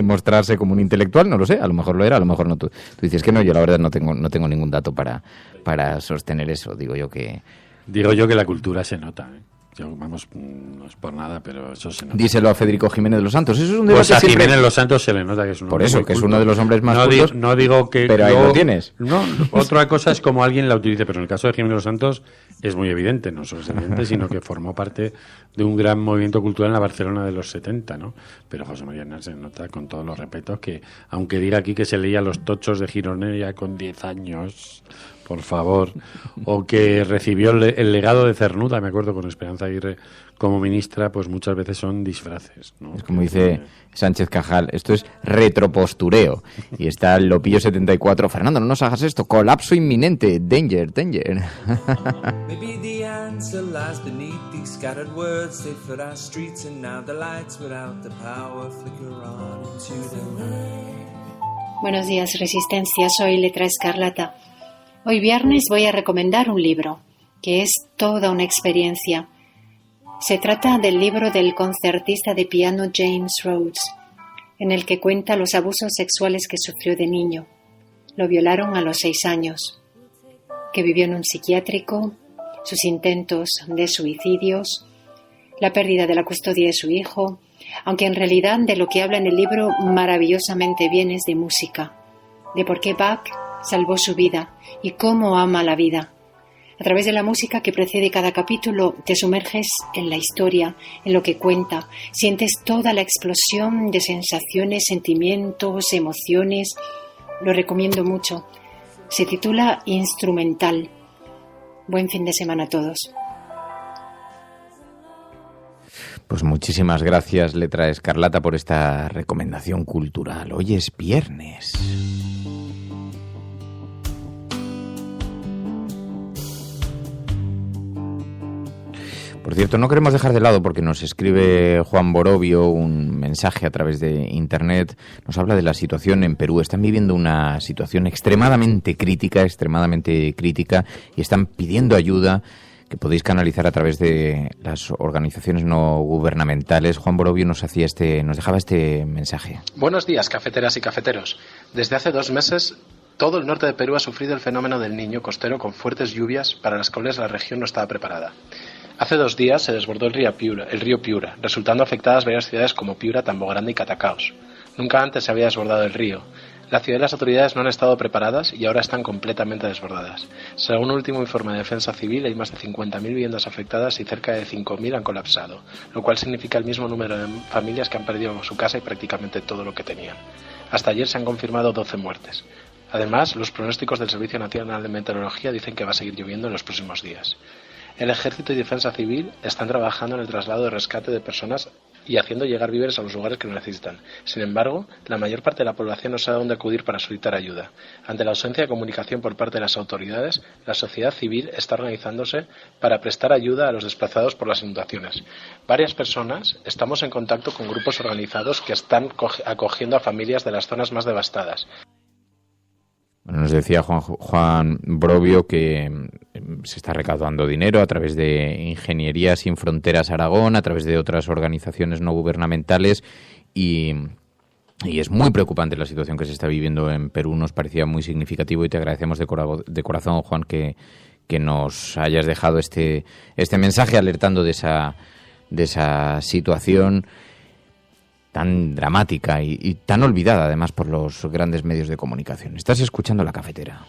S10: mostrarse como un intelectual. No lo sé, a lo mejor lo era, a lo mejor no. Tú dices que no, yo la verdad no tengo ningún dato para sostener eso. Digo yo que
S12: la cultura se nota, ¿eh? Vamos, no es por nada, pero eso se nota.
S10: Díselo a Federico Jiménez de los Santos. Eso es un debate
S12: pues a
S10: siempre...
S12: Jiménez de los Santos se le nota que es un hombre
S10: por eso,
S12: muy
S10: que
S12: culto.
S10: Es uno de los hombres más cultos.
S12: No digo que...
S10: Pero ahí lo tienes.
S12: No, otra cosa es como alguien la utilice, pero en el caso de Jiménez de los Santos es muy evidente, no solo es evidente, sino que formó parte de un gran movimiento cultural en la Barcelona de los 70, ¿no? Pero José María Aznar se nota, con todos los respetos, que aunque diga aquí que se leía los tochos de Gironella con 10 años... por favor, o que recibió el legado de Cernuda, me acuerdo, con Esperanza Aguirre como ministra, pues muchas veces son disfraces, ¿no?
S10: Es como dice Sánchez Cajal, esto es retropostureo. Y está el Lopillo 74, Fernando, no nos hagas esto, colapso inminente, danger.
S16: Maybe the answer lies beneath these scattered words. They flood our streets and now the lights without the power flicker on into the night.
S19: Buenos días, Resistencia, soy Letra Escarlata. Hoy viernes voy a recomendar un libro, que es toda una experiencia. Se trata del libro del concertista de piano James Rhodes, en el que cuenta los abusos sexuales que sufrió de niño. Lo violaron a los 6 años, que vivió en un psiquiátrico, sus intentos de suicidios, la pérdida de la custodia de su hijo, aunque en realidad de lo que habla en el libro maravillosamente bien es de música, de por qué Bach salvó su vida y cómo ama la vida. A través de la música que precede cada capítulo te sumerges en la historia, en lo que cuenta, sientes toda la explosión de sensaciones, sentimientos, emociones. Lo recomiendo mucho. Se titula Instrumental. Buen fin de semana a todos.
S10: Pues muchísimas gracias, Letra Escarlata, por esta recomendación cultural. Hoy es viernes. Por cierto, no queremos dejar de lado, porque nos escribe Juan Borovio un mensaje a través de Internet. Nos habla de la situación en Perú. Están viviendo una situación extremadamente crítica, y están pidiendo ayuda que podéis canalizar a través de las organizaciones no gubernamentales. Juan Borovio nos dejaba este mensaje.
S20: Buenos días, cafeteras y cafeteros. Desde hace 2 meses, todo el norte de Perú ha sufrido el fenómeno del Niño costero con fuertes lluvias para las cuales la región no estaba preparada. Hace 2 días se desbordó el río Piura, resultando afectadas varias ciudades como Piura, Tambo Grande y Catacaos. Nunca antes se había desbordado el río. La ciudad y las autoridades no han estado preparadas y ahora están completamente desbordadas. Según el último informe de Defensa Civil, hay más de 50.000 viviendas afectadas y cerca de 5.000 han colapsado, lo cual significa el mismo número de familias que han perdido su casa y prácticamente todo lo que tenían. Hasta ayer se han confirmado 12 muertes. Además, los pronósticos del Servicio Nacional de Meteorología dicen que va a seguir lloviendo en los próximos días. El Ejército y Defensa Civil están trabajando en el traslado de rescate de personas y haciendo llegar víveres a los lugares que lo necesitan. Sin embargo, la mayor parte de la población no sabe dónde acudir para solicitar ayuda. Ante la ausencia de comunicación por parte de las autoridades, la sociedad civil está organizándose para prestar ayuda a los desplazados por las inundaciones. Varias personas estamos en contacto con grupos organizados que están acogiendo a familias de las zonas más devastadas.
S10: Bueno, nos decía Juan Borovio que se está recaudando dinero a través de Ingeniería Sin Fronteras Aragón, a través de otras organizaciones no gubernamentales, y es muy preocupante la situación que se está viviendo en Perú. Nos parecía muy significativo y te agradecemos de corazón, Juan, que nos hayas dejado este mensaje alertando de esa situación tan dramática y tan olvidada, además, por los grandes medios de comunicación. Estás escuchando La Cafetera.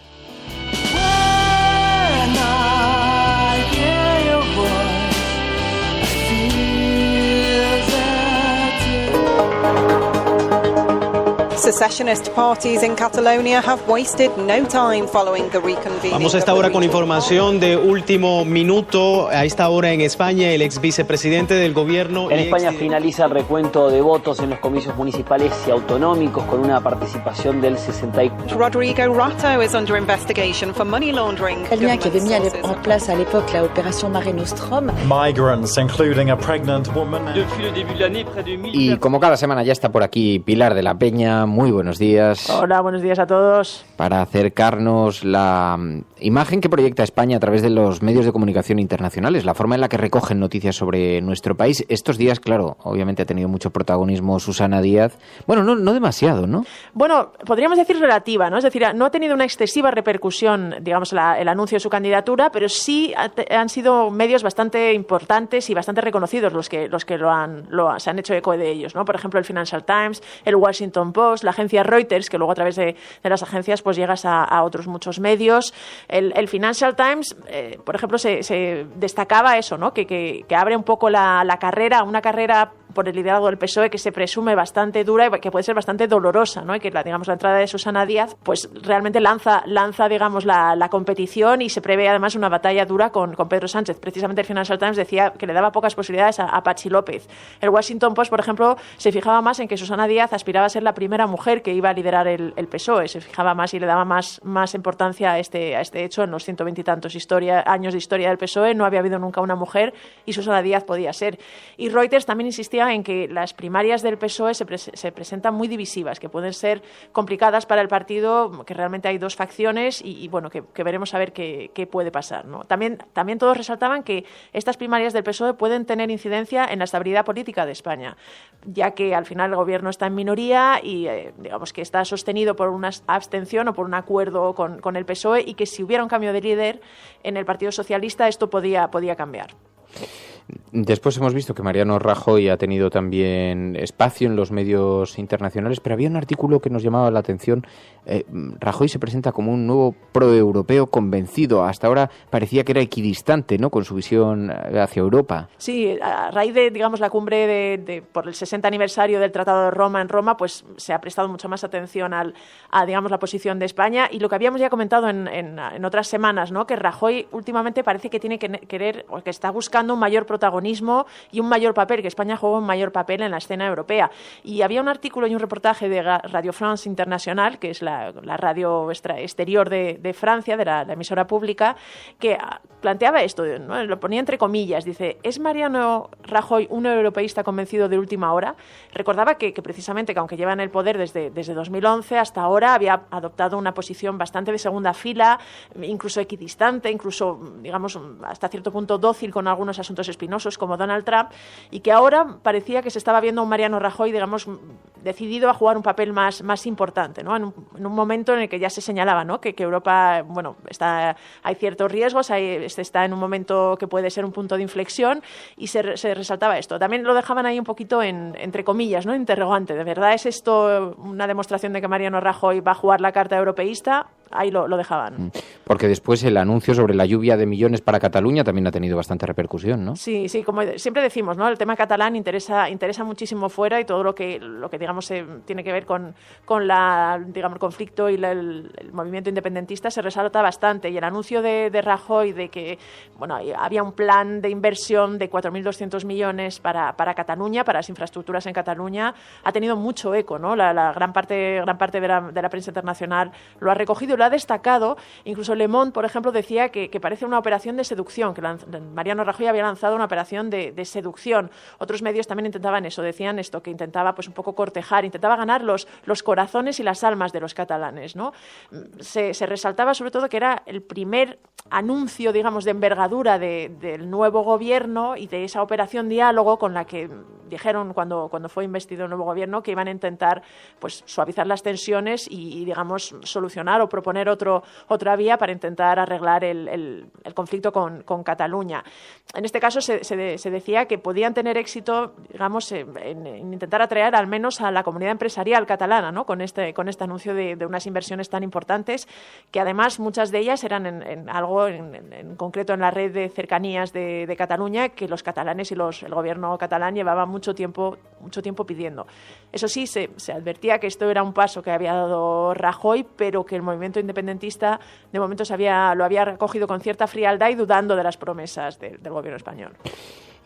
S21: Secessionist parties in Catalonia have wasted no time following the reconvening.
S22: Vamos a esta hora con información de último minuto. A esta hora en España, el ex vicepresidente del gobierno...
S23: En España finaliza el recuento de votos en los comicios municipales y autonómicos con una participación del 64%.
S21: Rodrigo Rato is under investigation for money laundering.
S24: Italien qui avait mis en place à l'époque la opération Mare Nostrum.
S25: Migrants, including a pregnant woman.
S22: Depuis le début de l'année, près de 1000...
S10: Y como cada semana ya está por aquí Pilar de la Peña. Muy buenos días.
S26: Hola, buenos días a todos.
S10: Para acercarnos la imagen que proyecta España a través de los medios de comunicación internacionales, la forma en la que recogen noticias sobre nuestro país. Estos días, claro, obviamente ha tenido mucho protagonismo Susana Díaz. Bueno, no demasiado, ¿no?
S26: Bueno, podríamos decir relativa, ¿no? Es decir, no ha tenido una excesiva repercusión, digamos, el anuncio de su candidatura, pero sí han sido medios bastante importantes y bastante reconocidos los que se han hecho eco de ellos, ¿no? Por ejemplo, el Financial Times, el Washington Post, la agencia Reuters, que luego a través de las agencias pues llegas a otros muchos medios. El Financial Times, por ejemplo, se destacaba eso, ¿no? Que abre un poco una carrera por el liderazgo del PSOE que se presume bastante dura y que puede ser bastante dolorosa, ¿no? Y que la entrada de Susana Díaz pues realmente lanza digamos la competición y se prevé además una batalla dura con Pedro Sánchez. Precisamente el Financial Times decía que le daba pocas posibilidades a Patxi López. El Washington Post, por ejemplo, se fijaba más en que Susana Díaz aspiraba a ser la primera mujer que iba a liderar el PSOE. Se fijaba más y le daba más importancia a este hecho. En los 120 y tantos años de historia del PSOE no había habido nunca una mujer y Susana Díaz podía ser. Y Reuters también insistía confía en que las primarias del PSOE se presentan muy divisivas, que pueden ser complicadas para el partido, que realmente hay dos facciones y bueno, que veremos a ver qué puede pasar, ¿no? También todos resaltaban que estas primarias del PSOE pueden tener incidencia en la estabilidad política de España, ya que al final el gobierno está en minoría y digamos que está sostenido por una abstención o por un acuerdo con el PSOE, y que si hubiera un cambio de líder en el Partido Socialista esto podía cambiar.
S10: Después hemos visto que Mariano Rajoy ha tenido también espacio en los medios internacionales, pero había un artículo que nos llamaba la atención. Rajoy se presenta como un nuevo proeuropeo convencido. Hasta ahora parecía que era equidistante, ¿no?, con su visión hacia Europa.
S26: Sí, a raíz de, digamos, la cumbre por el 60 aniversario del Tratado de Roma en Roma, pues se ha prestado mucha más atención a digamos, la posición de España, y lo que habíamos ya comentado en otras semanas, ¿no?, que Rajoy últimamente parece que tiene que querer, o que está buscando un mayor protagonismo y un mayor papel, que España juega un mayor papel en la escena europea. Y había un artículo y un reportaje de Radio France International, que es la radio exterior de Francia, de la emisora pública, que planteaba esto, ¿no?, lo ponía entre comillas, dice: ¿es Mariano Rajoy un europeísta convencido de última hora? Recordaba que precisamente, que aunque lleva en el poder desde 2011 hasta ahora, había adoptado una posición bastante de segunda fila, incluso equidistante, incluso, digamos, hasta cierto punto dócil con algunos asuntos espinosos como Donald Trump, y que ahora parecía que se estaba viendo un Mariano Rajoy, digamos, decidido a jugar un papel más importante, ¿no?, en un momento en el que ya se señalaba, ¿no?, que Europa, bueno, hay ciertos riesgos, está en un momento que puede ser un punto de inflexión, y se resaltaba esto. También lo dejaban ahí un poquito entre comillas, ¿no?, interrogante. ¿De verdad es esto una demostración de que Mariano Rajoy va a jugar la carta europeísta? Ahí lo dejaban.
S10: Porque después el anuncio sobre la lluvia de millones para Cataluña también ha tenido bastante repercusión, ¿no?
S26: Sí, como siempre decimos, ¿no?, el tema catalán interesa muchísimo fuera, y todo lo que digamos tiene que ver con digamos, el conflicto y el movimiento independentista se resalta bastante. Y el anuncio de Rajoy de que, bueno, había un plan de inversión de 4.200 millones para Cataluña, para las infraestructuras en Cataluña, ha tenido mucho eco, ¿no? La gran parte de la prensa internacional lo ha recogido y lo ha destacado. Incluso Le Monde, por ejemplo, decía que parece una operación de seducción, que Mariano Rajoy había lanzado una operación de seducción. Otros medios también intentaban eso, decían esto, que intentaba pues un poco cortejar, intentaba ganar los corazones y las almas de los catalanes, ¿no? Se resaltaba sobre todo que era el primer anuncio, digamos, de envergadura del nuevo gobierno y de esa operación diálogo con la que dijeron cuando fue investido el nuevo gobierno que iban a intentar pues suavizar las tensiones y digamos, solucionar o proponer otra vía para intentar arreglar el conflicto con Cataluña. En este caso se decía que podían tener éxito, digamos, en intentar atraer al menos a la comunidad empresarial catalana, ¿no?, con este anuncio de unas inversiones tan importantes, que además muchas de ellas eran en concreto en la red de cercanías de Cataluña, que los catalanes y el gobierno catalán llevaban mucho tiempo pidiendo. Eso sí, se advertía que esto era un paso que había dado Rajoy, pero que el movimiento independentista de momento lo había recogido con cierta frialdad y dudando de las promesas del gobierno español.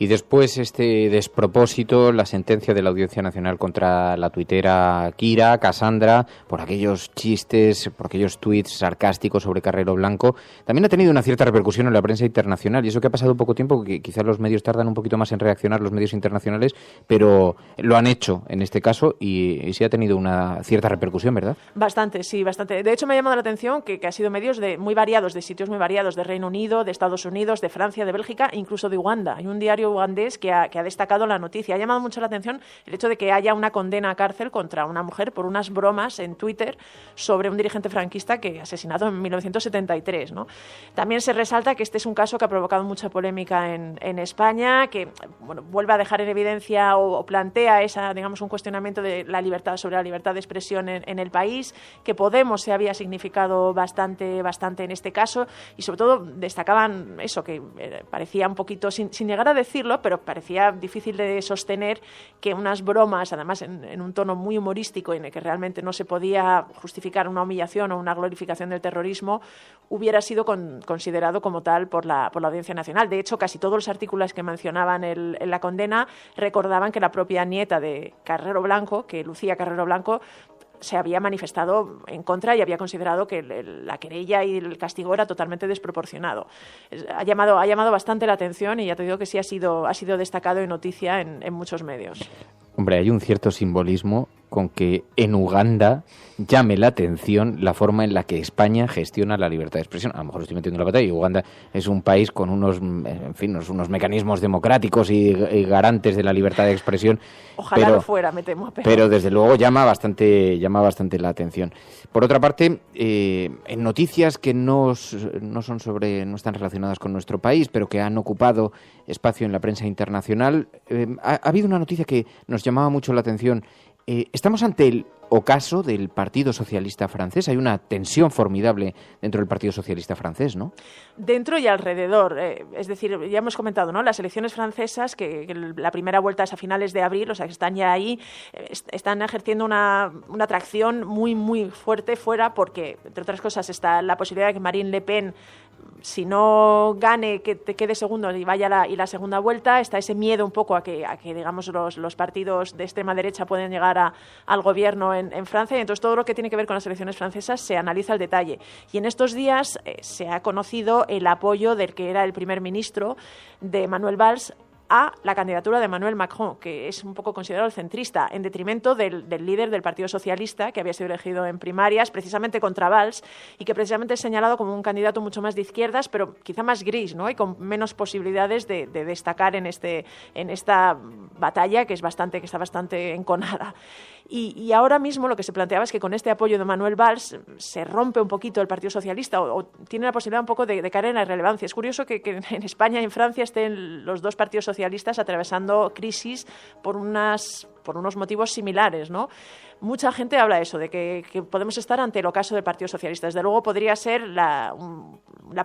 S10: Y después este despropósito, la sentencia de la Audiencia Nacional contra la tuitera Kira Cassandra por aquellos chistes, por aquellos tuits sarcásticos sobre Carrero Blanco, también ha tenido una cierta repercusión en la prensa internacional. Y eso que ha pasado poco tiempo, que quizás los medios tardan un poquito más en reaccionar, los medios internacionales, pero lo han hecho en este caso y sí ha tenido una cierta repercusión, ¿verdad?
S26: Bastante, sí, bastante. De hecho, me ha llamado la atención que ha sido medios muy variados, de sitios muy variados, de Reino Unido, de Estados Unidos, de Francia, de Bélgica e incluso de Uganda. Hay un diario ugandés que ha destacado la noticia. Ha llamado mucho la atención el hecho de que haya una condena a cárcel contra una mujer por unas bromas en Twitter sobre un dirigente franquista que asesinado en 1973, ¿no? También se resalta que este es un caso que ha provocado mucha polémica en España, que bueno, vuelve a dejar en evidencia o plantea digamos, un cuestionamiento de la libertad, sobre la libertad de expresión en el país, que Podemos se había significado bastante en este caso, y sobre todo destacaban eso, que parecía un poquito, sin llegar a decirlo, pero parecía difícil de sostener que unas bromas, además en un tono muy humorístico en el que realmente no se podía justificar una humillación o una glorificación del terrorismo, hubiera sido considerado como tal por la Audiencia Nacional. De hecho, casi todos los artículos que mencionaban en la condena recordaban que la propia nieta de Carrero Blanco, que Lucía Carrero Blanco, se había manifestado en contra y había considerado que la querella y el castigo era totalmente desproporcionado. Ha llamado bastante la atención y ya te digo que sí ha sido destacado y noticia en muchos medios.
S10: Hombre, hay un cierto simbolismo con que en Uganda llame la atención la forma en la que España gestiona la libertad de expresión. A lo mejor estoy metiendo la batalla y Uganda es un país con unos mecanismos democráticos y garantes de la libertad de expresión.
S26: Ojalá lo fuera, me temo.
S10: Pero desde luego llama bastante la atención. Por otra parte, en noticias que no están relacionadas con nuestro país, pero que han ocupado espacio en la prensa internacional, ha habido una noticia que nos llamaba mucho la atención. Estamos ante el ocaso del Partido Socialista francés. Hay una tensión formidable dentro del Partido Socialista francés, ¿no?
S26: Dentro y alrededor. Es decir, ya hemos comentado, ¿no? Las elecciones francesas, que la primera vuelta es a finales de abril, o sea, que están ya ahí, están ejerciendo una atracción muy, muy fuerte fuera porque, entre otras cosas, está la posibilidad de que Marine Le Pen, si no gane, que te quede segundo y vaya la segunda vuelta. Está ese miedo un poco a que digamos, los partidos de extrema derecha pueden llegar al gobierno en Francia, y entonces todo lo que tiene que ver con las elecciones francesas se analiza al detalle. Y en estos días se ha conocido el apoyo del que era el primer ministro, de Manuel Valls, a la candidatura de Emmanuel Macron, que es un poco considerado el centrista, en detrimento del líder del Partido Socialista, que había sido elegido en primarias, precisamente contra Valls, y que precisamente es señalado como un candidato mucho más de izquierdas, pero quizá más gris, ¿no? Y con menos posibilidades de destacar en esta batalla que está bastante enconada. Y ahora mismo lo que se planteaba es que con este apoyo de Manuel Valls se rompe un poquito el Partido Socialista o tiene la posibilidad un poco de caer en la irrelevancia. Es curioso que en España y en Francia estén los dos partidos socialistas atravesando crisis por unos motivos similares, ¿no? Mucha gente habla de eso, de que podemos estar ante el ocaso del Partido Socialista. Desde luego podría ser la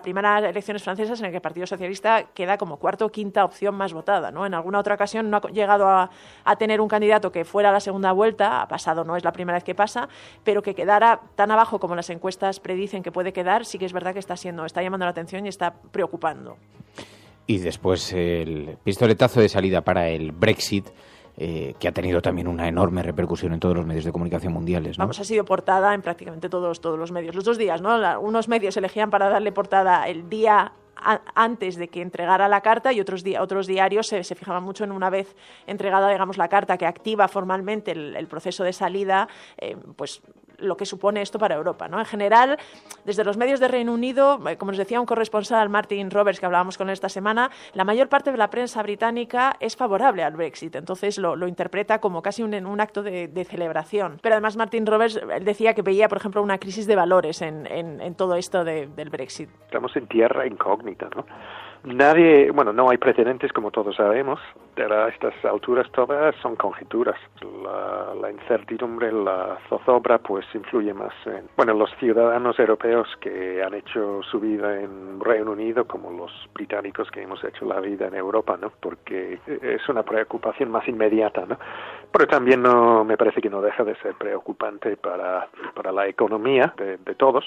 S26: primera elecciones francesas en la que el Partido Socialista queda como cuarta o quinta opción más votada, ¿no? En alguna otra ocasión no ha llegado a tener un candidato que fuera a la segunda vuelta, ha pasado, no es la primera vez que pasa, pero que quedara tan abajo como las encuestas predicen que puede quedar, sí que es verdad que está llamando la atención y está preocupando.
S10: Y después el pistoletazo de salida para el Brexit, que ha tenido también una enorme repercusión en todos los medios de comunicación mundiales, ¿no?
S26: Vamos, ha sido portada en prácticamente todos los medios. Los 2 días, ¿no? Unos medios elegían para darle portada el día antes de que entregara la carta y otros diarios se fijaban mucho en una vez entregada, digamos, la carta que activa formalmente el proceso de salida, pues lo que supone esto para Europa, ¿no? En general, desde los medios de Reino Unido, como nos decía un corresponsal, Martin Roberts, que hablábamos con él esta semana, la mayor parte de la prensa británica es favorable al Brexit, entonces lo interpreta como casi un acto de celebración. Pero además Martin Roberts él decía que veía, por ejemplo, una crisis de valores en todo esto del Brexit.
S1: Estamos en tierra incógnita, ¿no? No hay precedentes, como todos sabemos, pero a estas alturas todas son conjeturas. La incertidumbre, la zozobra, pues influye más en los ciudadanos europeos que han hecho su vida en Reino Unido, como los británicos que hemos hecho la vida en Europa, ¿no? Porque es una preocupación más inmediata, ¿no? Pero también me parece que no deja de ser preocupante para la economía de todos.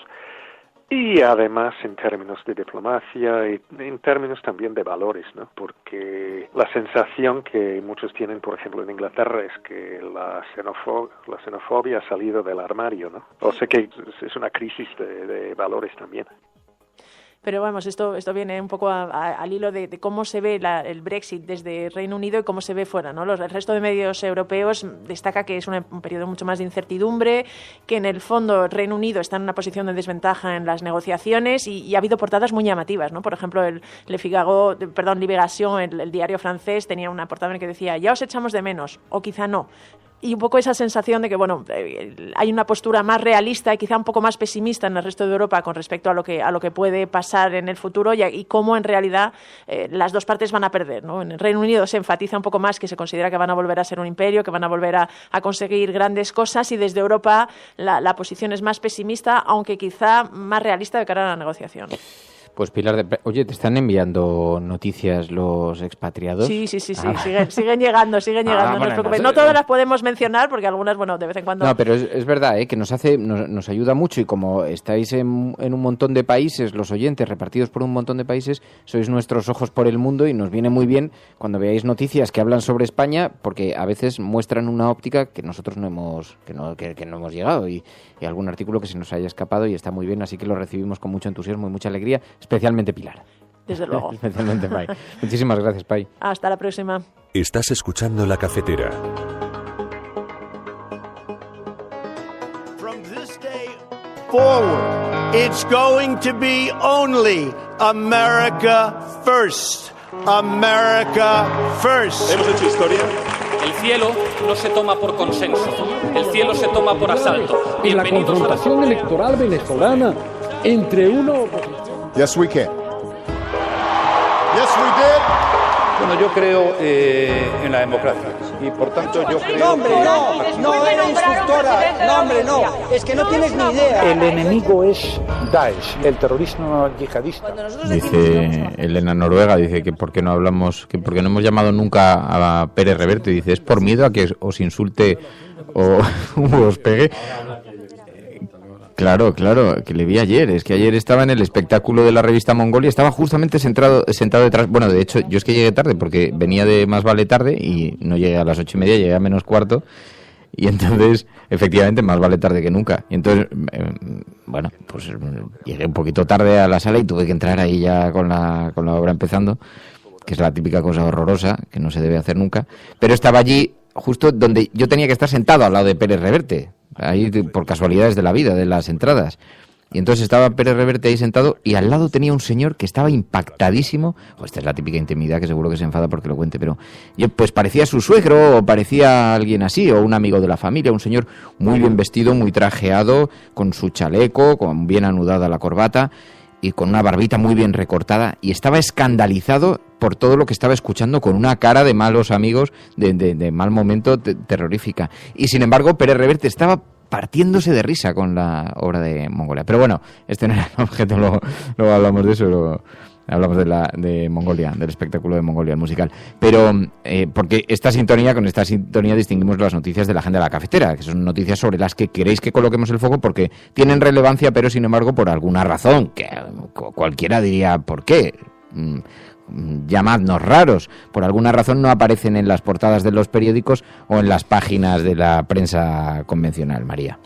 S1: Y además en términos de diplomacia y en términos también de valores, ¿no? Porque la sensación que muchos tienen, por ejemplo, en Inglaterra es que la xenofobia ha salido del armario, ¿no? O sea que es una crisis de valores también.
S26: Pero vamos, esto viene un poco al hilo de cómo se ve el Brexit desde Reino Unido y cómo se ve fuera, ¿no? El resto de medios europeos destaca que es un periodo mucho más de incertidumbre, que en el fondo Reino Unido está en una posición de desventaja en las negociaciones y ha habido portadas muy llamativas, ¿no? Por ejemplo, Libération, el diario francés, tenía una portada en la que decía «Ya os echamos de menos», o quizá no. Y un poco esa sensación de que, hay una postura más realista y quizá un poco más pesimista en el resto de Europa con respecto a lo que puede pasar en el futuro y cómo en realidad las dos partes van a perder, ¿no? En el Reino Unido se enfatiza un poco más que se considera que van a volver a ser un imperio, que van a volver a conseguir grandes cosas, y desde Europa la posición es más pesimista, aunque quizá más realista de cara a la negociación.
S10: Pues Pilar, oye, ¿te están enviando noticias los expatriados?
S26: Sí. Siguen llegando. No os preocupéis. No todas las podemos mencionar porque algunas, de vez en cuando...
S10: No, pero es verdad, que nos ayuda mucho, y como estáis en un montón de países, los oyentes repartidos por un montón de países, sois nuestros ojos por el mundo y nos viene muy bien cuando veáis noticias que hablan sobre España, porque a veces muestran una óptica que nosotros no hemos llegado, y algún artículo que se nos haya escapado, y está muy bien, así que lo recibimos con mucho entusiasmo y mucha alegría, especialmente Pilar.
S26: Desde luego.
S10: Especialmente Pai. Muchísimas gracias, Pai.
S26: Hasta la próxima.
S2: Estás escuchando La Cafetera.
S3: From this day forward, it's going to be only America first. America first.
S4: Hemos hecho historia. El cielo no se toma por consenso, el cielo se toma por asalto.
S5: En la confrontación electoral venezolana entre uno...
S7: Yes, we can.
S5: Yes, we did.
S7: Bueno, yo creo en la democracia y por tanto yo creo...
S9: No, hombre, no era instructora. No, hombre, no. Es que no tienes ni idea.
S5: El enemigo es Daesh, el terrorismo yihadista.
S10: Dice Elena Noruega, dice que por qué no hemos llamado nunca a Pérez Reverte, dice, es por miedo a que os insulte o os pegue. Claro, que le vi ayer. Es que ayer estaba en el espectáculo de la revista Mongolia, estaba justamente sentado detrás. Bueno, de hecho, yo es que llegué tarde porque venía de Más Vale Tarde y no llegué a las 8:30, llegué a menos cuarto. Y entonces, efectivamente, más vale tarde que nunca. Y entonces, pues llegué un poquito tarde a la sala y tuve que entrar ahí ya con la obra empezando, que es la típica cosa horrorosa que no se debe hacer nunca. Pero estaba allí justo donde yo tenía que estar sentado, al lado de Pérez Reverte, ahí por casualidades de la vida, de las entradas. Y entonces estaba Pérez Reverte ahí sentado y al lado tenía un señor que estaba impactadísimo. Esta es la típica intimidad que seguro que se enfada porque lo cuente, pero yo pues parecía su suegro o parecía alguien así, o un amigo de la familia, un señor muy bien vestido, muy trajeado, con su chaleco, con bien anudada la corbata y con una barbita muy bien recortada, y estaba escandalizado por todo lo que estaba escuchando, con una cara de malos amigos, de mal momento, terrorífica. Y sin embargo, Pérez Reverte estaba partiéndose de risa con la obra de Mongolia. Pero bueno, este no era el objeto, luego hablamos de eso, hablamos de Mongolia, del espectáculo de Mongolia, el musical. Pero porque con esta sintonía distinguimos las noticias de la agenda de la cafetera, que son noticias sobre las que queréis que coloquemos el foco porque tienen relevancia, pero sin embargo por alguna razón, que cualquiera diría ¿por qué? Llamadnos raros, por alguna razón no aparecen en las portadas de los periódicos o en las páginas de la prensa convencional. María.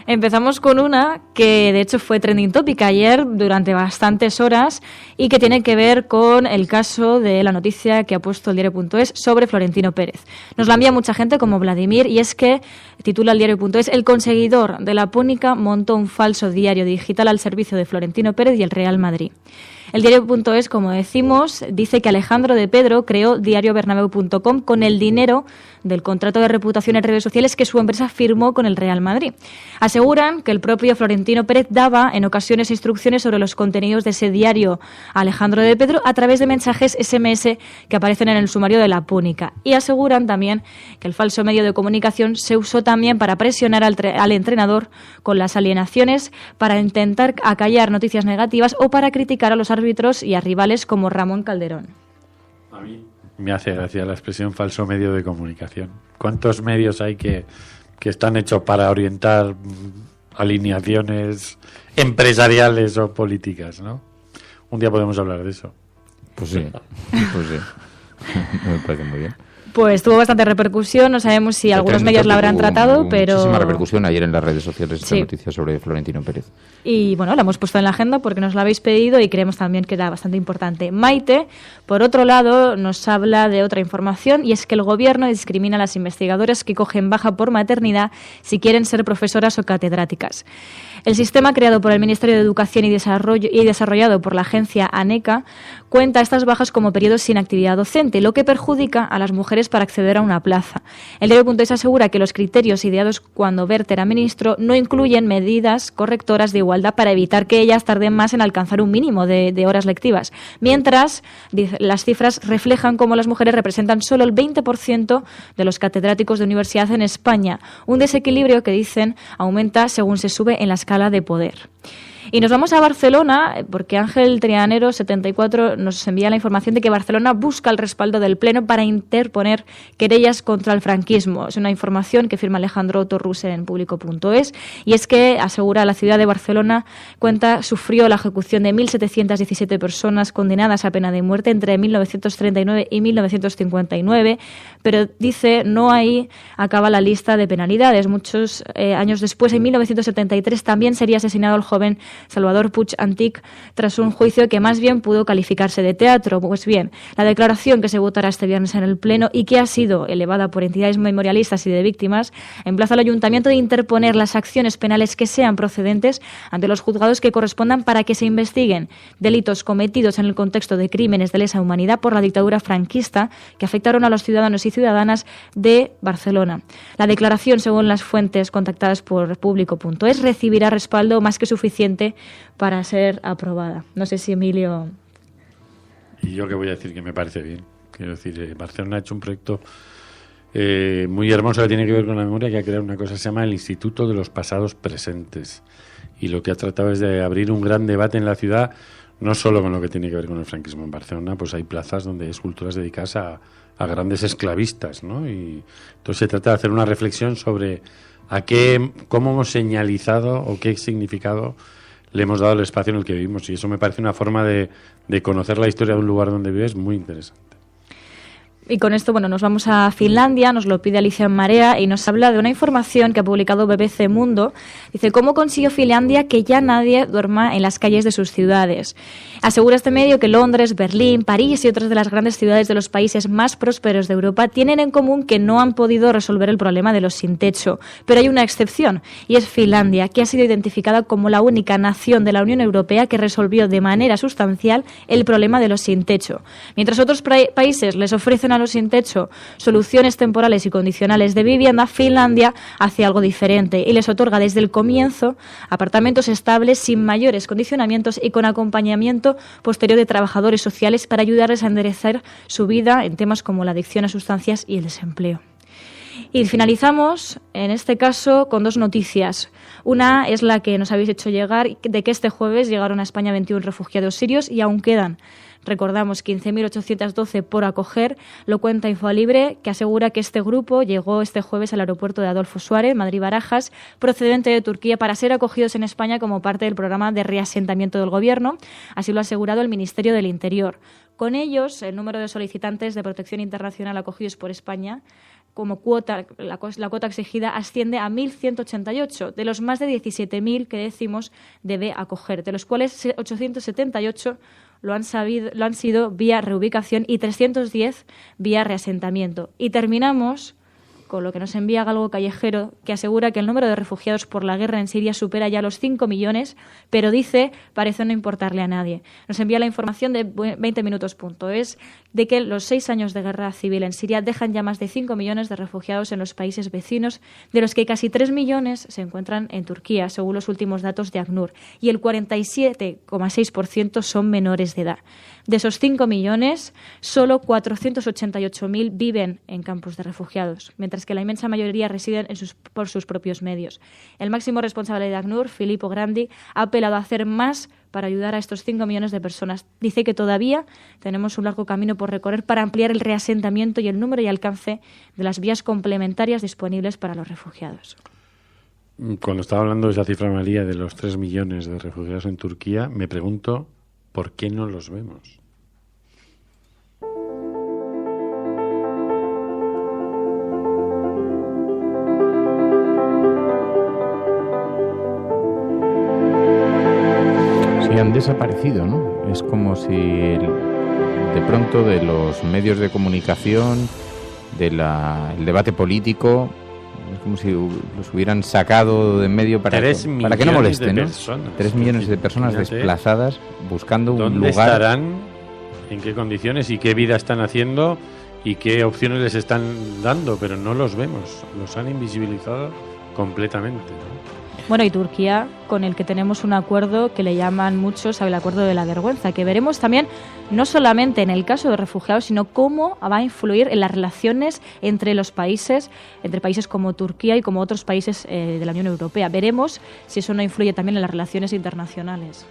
S11: Empezamos con una que de hecho fue trending topic ayer durante bastantes horas y que tiene que ver con el caso de la noticia que ha puesto el diario.es sobre Florentino Pérez. Nos la envía mucha gente como Vladimir, y es que titula el diario.es: el conseguidor de la Púnica montó un falso diario digital al servicio de Florentino Pérez y el Real Madrid. El diario.es, como decimos, dice que Alejandro de Pedro creó diariobernabeu.com con el dinero del contrato de reputación en redes sociales que su empresa firmó con el Real Madrid. Aseguran que el propio Florentino Pérez daba en ocasiones instrucciones sobre los contenidos de ese diario a Alejandro de Pedro a través de mensajes SMS que aparecen en el sumario de la Púnica. Y aseguran también que el falso medio de comunicación se usó también para presionar al entrenador con las alienaciones, para intentar acallar noticias negativas o para criticar a los árbitros y a rivales como Ramón Calderón.
S12: A mí me hace gracia la expresión falso medio de comunicación. ¿Cuántos medios hay que están hechos para orientar alineaciones empresariales o políticas, ¿no? Un día podemos hablar de eso.
S10: Pues sí. Me parece muy bien.
S11: Pues tuvo bastante repercusión, no sabemos si algunos medios la habrán tratado, pero...
S10: Muchísima repercusión ayer en las redes sociales esta noticia sobre Florentino Pérez.
S11: Y bueno, la hemos puesto en la agenda porque nos la habéis pedido y creemos también que era bastante importante. Maite, por otro lado, nos habla de otra información, y es que el gobierno discrimina a las investigadoras que cogen baja por maternidad si quieren ser profesoras o catedráticas. El sistema creado por el Ministerio de Educación y desarrollado por la agencia ANECA cuenta estas bajas como periodos sin actividad docente, lo que perjudica a las mujeres para acceder a una plaza. El diario.es asegura que los criterios ideados cuando Wert era ministro no incluyen medidas correctoras de igualdad para evitar que ellas tarden más en alcanzar un mínimo de horas lectivas, mientras las cifras reflejan cómo las mujeres representan solo el 20% de los catedráticos de universidad en España, un desequilibrio que dicen aumenta según se sube en la escala de poder. Y nos vamos a Barcelona, porque Ángel Trianero, 74, nos envía la información de que Barcelona busca el respaldo del Pleno para interponer querellas contra el franquismo. Es una información que firma Alejandro Torruse en Público.es, y es que, asegura, la ciudad de Barcelona sufrió la ejecución de 1.717 personas condenadas a pena de muerte entre 1939 y 1959, pero dice, no ahí acaba la lista de penalidades. Muchos años después, en 1973, también sería asesinado el joven Salvador Puig Antich tras un juicio que más bien pudo calificarse de teatro. Pues bien, la declaración que se votará este viernes en el Pleno y que ha sido elevada por entidades memorialistas y de víctimas emplaza al Ayuntamiento de interponer las acciones penales que sean procedentes ante los juzgados que correspondan para que se investiguen delitos cometidos en el contexto de crímenes de lesa humanidad por la dictadura franquista que afectaron a los ciudadanos y ciudadanas de Barcelona. La declaración, según las fuentes contactadas por Público.es, recibirá respaldo más que suficiente para ser aprobada. No sé si Emilio...
S12: Y yo que voy a decir que me parece bien. Quiero decir, Barcelona ha hecho un proyecto muy hermoso que tiene que ver con la memoria, que ha creado una cosa que se llama el Instituto de los Pasados Presentes. Y lo que ha tratado es de abrir un gran debate en la ciudad, no solo con lo que tiene que ver con el franquismo. En Barcelona pues hay plazas donde hay esculturas dedicadas a grandes esclavistas, ¿no? Y entonces se trata de hacer una reflexión sobre cómo hemos señalizado o qué significado le hemos dado al espacio en el que vivimos. Y eso me parece una forma de conocer la historia de un lugar donde vives muy interesante.
S11: Y con esto, nos vamos a Finlandia, nos lo pide Alicia en Marea y nos habla de una información que ha publicado BBC Mundo. Dice, ¿cómo consiguió Finlandia que ya nadie duerma en las calles de sus ciudades? Asegura este medio que Londres, Berlín, París y otras de las grandes ciudades de los países más prósperos de Europa tienen en común que no han podido resolver el problema de los sin techo. Pero hay una excepción, y es Finlandia, que ha sido identificada como la única nación de la Unión Europea que resolvió de manera sustancial el problema de los sin techo. Mientras otros países les ofrecen a los sin techo soluciones temporales y condicionales de vivienda, Finlandia hace algo diferente y les otorga desde el comienzo apartamentos estables sin mayores condicionamientos y con acompañamiento posterior de trabajadores sociales para ayudarles a enderezar su vida en temas como la adicción a sustancias y el desempleo. Y finalizamos, en este caso, con dos noticias. Una es la que nos habéis hecho llegar, de que este jueves llegaron a España 21 refugiados sirios y aún quedan, recordamos, 15.812 por acoger. Lo cuenta Infolibre, que asegura que este grupo llegó este jueves al aeropuerto de Adolfo Suárez, Madrid-Barajas, procedente de Turquía, para ser acogidos en España como parte del programa de reasentamiento del Gobierno. Así lo ha asegurado el Ministerio del Interior. Con ellos, el número de solicitantes de protección internacional acogidos por España como cuota, la cuota exigida asciende a 1.188, de los más de 17.000 que decimos debe acoger, de los cuales 878 lo han sido vía reubicación y 310 vía reasentamiento. Y terminamos con lo que nos envía Galgo Callejero, que asegura que el número de refugiados por la guerra en Siria supera ya los 5 millones, pero dice, parece no importarle a nadie. Nos envía la información de 20minutos.es de que los 6 años de guerra civil en Siria dejan ya más de 5 millones de refugiados en los países vecinos, de los que casi 3 millones se encuentran en Turquía, según los últimos datos de ACNUR, y el 47,6% son menores de edad. De esos 5 millones, solo 488.000 viven en campos de refugiados, mientras que la inmensa mayoría residen por sus propios medios. El máximo responsable de ACNUR, Filippo Grandi, ha apelado a hacer más para ayudar a estos 5 millones de personas. Dice que todavía tenemos un largo camino por recorrer para ampliar el reasentamiento y el número y alcance de las vías complementarias disponibles para los refugiados.
S12: Cuando estaba hablando de esa cifra, María, de los 3 millones de refugiados en Turquía, me pregunto ¿por qué no los vemos?
S10: Sí, han desaparecido, ¿no? Es como si de pronto de los medios de comunicación, el debate político, es como si los hubieran sacado de en medio para que no molesten, ¿no? 3 millones de personas desplazadas buscando un lugar.
S12: ¿Dónde estarán? ¿En qué condiciones? ¿Y qué vida están haciendo? ¿Y qué opciones les están dando? Pero no los vemos. Los han invisibilizado completamente, ¿no?
S11: Bueno, y Turquía, con el que tenemos un acuerdo que le llaman muchos el acuerdo de la vergüenza, que veremos también no solamente en el caso de refugiados, sino cómo va a influir en las relaciones entre los países, entre países como Turquía y como otros países de la Unión Europea. Veremos si eso no influye también en las relaciones internacionales.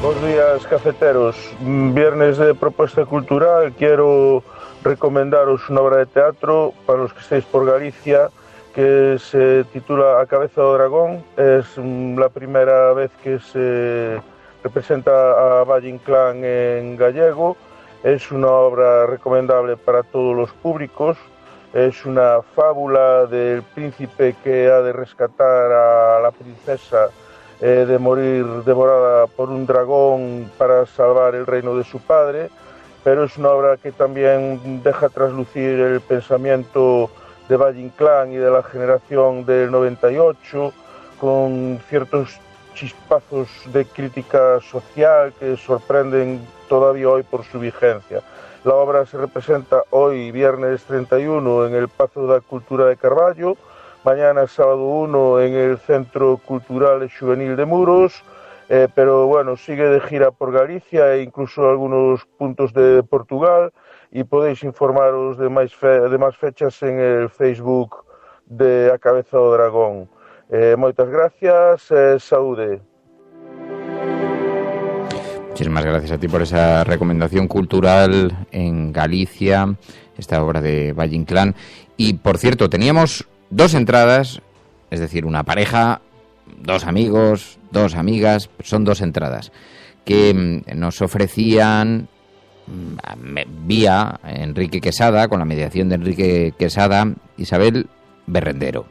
S8: Buenos días, cafeteros. Viernes de propuesta cultural. Quiero recomendaros una obra de teatro para los que estéis por Galicia que se titula A cabeza do dragón. Es la primera vez que se representa a Valle Inclán en gallego. Es una obra recomendable para todos los públicos. Es una fábula del príncipe que ha de rescatar a la princesa de morir devorada por un dragón para salvar el reino de su padre, pero es una obra que también deja traslucir el pensamiento de Valle Inclán y de la generación del 98, con ciertos chispazos de crítica social que sorprenden todavía hoy por su vigencia. La obra se representa hoy, viernes 31, en el Pazo da Cultura de Carballo, mañana sábado 1 en el Centro Cultural y Juvenil de Muros, pero bueno, sigue de gira por Galicia e incluso algunos puntos de Portugal, y podéis informaros de más fechas en el Facebook de A Cabeza do Dragón. Moitas gracias, saúde.
S10: Muchísimas gracias a ti por esa recomendación cultural en Galicia, esta obra de Valle Inclán. Y por cierto, teníamos 2 entradas, es decir, una pareja, 2 amigos, 2 amigas, son 2 entradas que nos ofrecían vía Enrique Quesada, con la mediación de Enrique Quesada, Isabel Berrendero.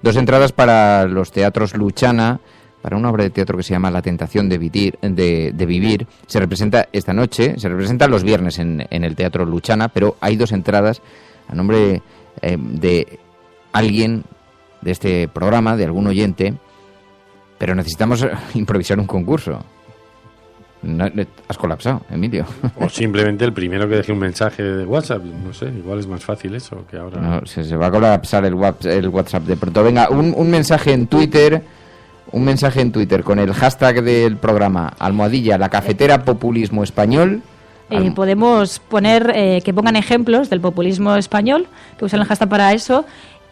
S10: 2 entradas para los teatros Luchana, para una obra de teatro que se llama La tentación de vivir. Se representa esta noche, se representa los viernes en el Teatro Luchana, pero hay 2 entradas a nombre de alguien de este programa, de algún oyente, pero necesitamos improvisar un concurso. No, has colapsado, Emilio.
S12: O simplemente el primero que deje un mensaje de WhatsApp, no sé, igual es más fácil eso que ahora.
S10: No, se va a colapsar el WhatsApp de pronto. Venga, un mensaje en Twitter, con el hashtag del programa, almohadilla, la cafetera populismo español.
S11: Podemos poner que pongan ejemplos del populismo español, que usan el hashtag para eso,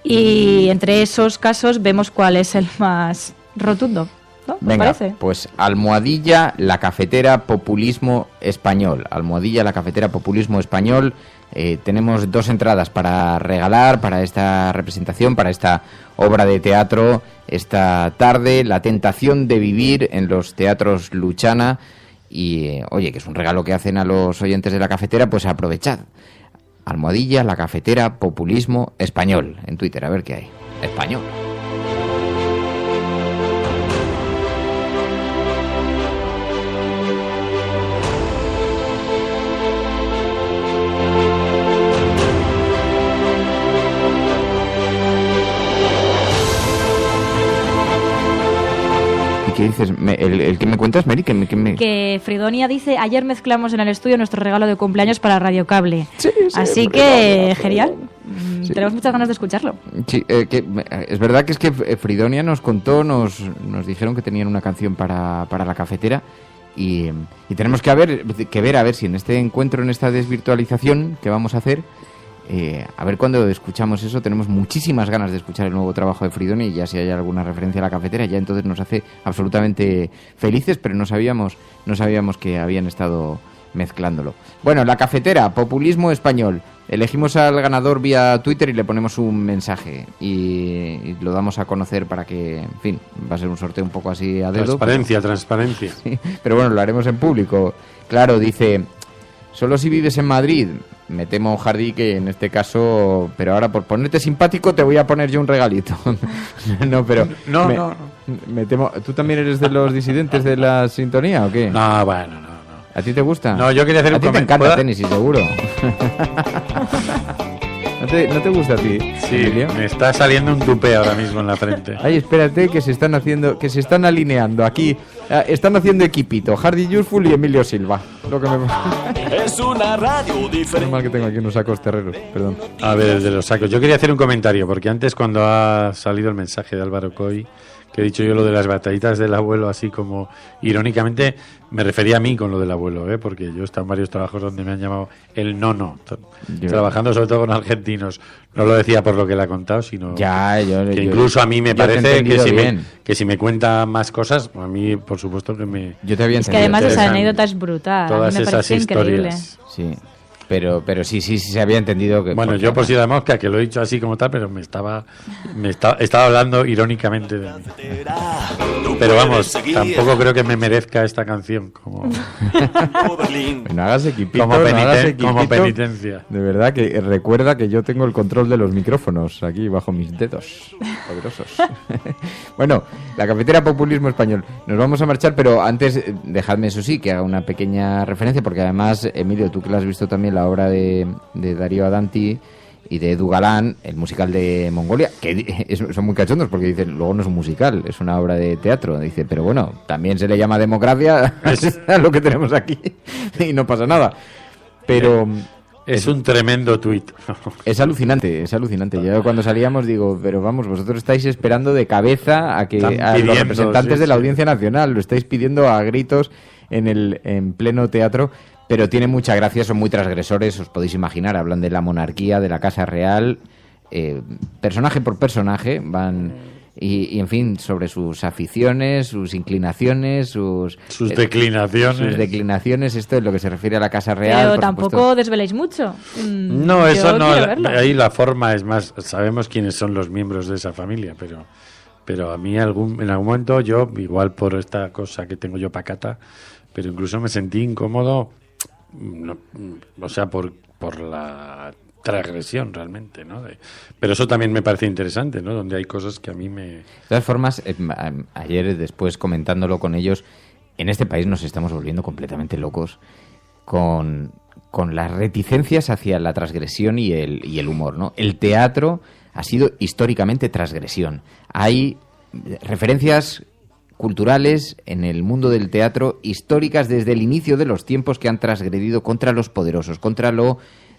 S11: y entre esos casos vemos cuál es el más rotundo, ¿no?
S10: Venga,
S11: parece?
S10: Pues almohadilla, la cafetera populismo español. Almohadilla, la cafetera populismo español. Tenemos 2 entradas para regalar para esta representación, para esta obra de teatro esta tarde, La tentación de vivir, en los teatros Luchana. Y oye, que es un regalo que hacen a los oyentes de la cafetera, pues aprovechad. Almohadilla, la cafetera populismo español, en Twitter, a ver qué hay. Español. ¿Qué dices? ¿El que me cuentas, Mary?
S11: Que Fridonia dice, ayer mezclamos en el estudio nuestro regalo de cumpleaños para Radio Cable.
S10: Sí,
S11: así que, genial. Sí. Tenemos muchas ganas de escucharlo.
S10: Sí, es verdad que es que Fridonia nos contó, nos dijeron que tenían una canción para la cafetera y tenemos que ver a ver si en este encuentro, en esta desvirtualización que vamos a hacer, a ver cuando escuchamos eso. Tenemos muchísimas ganas de escuchar el nuevo trabajo de Fridonia, y ya si hay alguna referencia a la cafetera ya entonces nos hace absolutamente felices, pero no sabíamos que habían estado mezclándolo. Bueno, la cafetera, populismo español. Elegimos al ganador vía Twitter y le ponemos un mensaje y lo damos a conocer para que, en fin, va a ser un sorteo un poco así a dedo.
S12: Transparencia.
S10: Sí, pero bueno, lo haremos en público. Claro, dice, solo si vives en Madrid. Me temo, Hardy, que en este caso, pero ahora por ponerte simpático te voy a poner yo un regalito. No, pero
S12: no.
S10: Me temo. ¿Tú también eres de los disidentes de la sintonía o qué?
S12: No, bueno, no.
S10: ¿A ti te gusta?
S12: No, yo quería hacer
S10: un comentario. A ti te encanta tenis, seguro. ¿No te gusta a ti?
S12: Sí, Emilio? Me está saliendo un tupé ahora mismo en la frente.
S10: Ay, espérate, que se están alineando aquí. Están haciendo equipito. Hardy Useful y Emilio Silva. Lo que
S13: es una radio diferente.
S10: Normal que tengo aquí unos sacos terreros, perdón.
S12: A ver, el de los sacos. Yo quería hacer un comentario, porque antes, cuando ha salido el mensaje de Álvaro Coy, he dicho yo lo de las batallitas del abuelo, así como irónicamente me refería a mí con lo del abuelo, porque yo he estado en varios trabajos donde me han llamado el nono, trabajando sobre todo con argentinos. No lo decía por lo que le ha contado, sino que incluso a mí me parece que si me cuenta más cosas, a mí por supuesto que me...
S11: Yo te había entendido. Es que además esa anécdota es brutal.
S12: Todas
S11: me
S12: esas historias.
S11: Increíble.
S10: Sí. Pero sí se había entendido que...
S12: Bueno, yo por si da mosca, que lo he dicho así como tal, pero estaba hablando irónicamente de mí. Pero vamos, tampoco creo que me merezca esta canción como...
S10: No hagas equipito,
S12: como penitencia.
S10: De verdad que recuerda que yo tengo el control de los micrófonos aquí bajo mis dedos poderosos. Bueno, la cafetera Populismo Español. Nos vamos a marchar, pero antes dejadme, eso sí, que haga una pequeña referencia, porque además, Emilio, tú que la has visto también, la obra de Darío Adanti y de Edu Galán, el musical de Mongolia, que son muy cachondos porque dicen, luego no es un musical, es una obra de teatro. Dice, pero bueno, también se le llama democracia a lo que tenemos aquí y no pasa nada. Pero...
S12: Es un tremendo tuit.
S10: Es alucinante. Yo cuando salíamos digo, pero vamos, vosotros estáis esperando de cabeza a los representantes de la Audiencia Nacional, lo estáis pidiendo a gritos en pleno teatro. Pero tiene mucha gracia, son muy transgresores, os podéis imaginar, hablan de la monarquía, de la Casa Real, personaje por personaje, van y en fin, sobre sus aficiones, sus inclinaciones, sus declinaciones, esto es lo que se refiere a la Casa Real.
S11: Pero tampoco desveléis mucho.
S12: No, eso no, ahí la forma es más, sabemos quiénes son los miembros de esa familia, pero a mí en algún momento yo, igual por esta cosa que tengo yo pacata, pero incluso me sentí incómodo. No, o sea, por la transgresión realmente, ¿no? Pero eso también me parece interesante, ¿no? Donde hay cosas que a mí me...
S10: De todas formas, ayer después comentándolo con ellos, en este país nos estamos volviendo completamente locos con las reticencias hacia la transgresión y el humor, ¿no? El teatro ha sido históricamente transgresión. Hay referencias culturales en el mundo del teatro históricas desde el inicio de los tiempos que han transgredido contra los poderosos, contra lo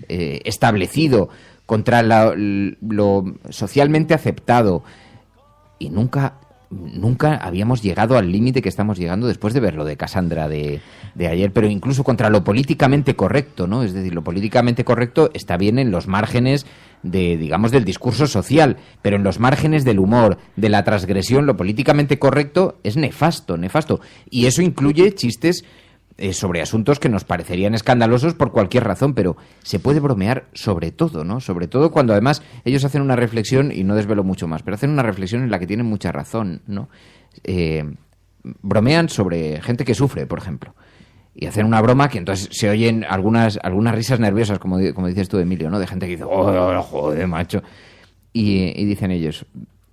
S10: establecido, contra lo socialmente aceptado, y nunca habíamos llegado al límite que estamos llegando después de ver lo de Cassandra de ayer, pero incluso contra lo políticamente correcto, ¿no? Es decir, lo políticamente correcto está bien en los márgenes del discurso social, pero en los márgenes del humor, de la transgresión, lo políticamente correcto es nefasto, y eso incluye chistes sobre asuntos que nos parecerían escandalosos por cualquier razón, pero se puede bromear sobre todo, ¿no? Sobre todo cuando además ellos hacen una reflexión, y no desvelo mucho más, pero hacen una reflexión en la que tienen mucha razón, ¿no? Bromean sobre gente que sufre, por ejemplo, y hacen una broma que entonces se oyen algunas risas nerviosas, como dices tú, Emilio, ¿no? De gente que dice, oh, joder, macho. Y dicen ellos,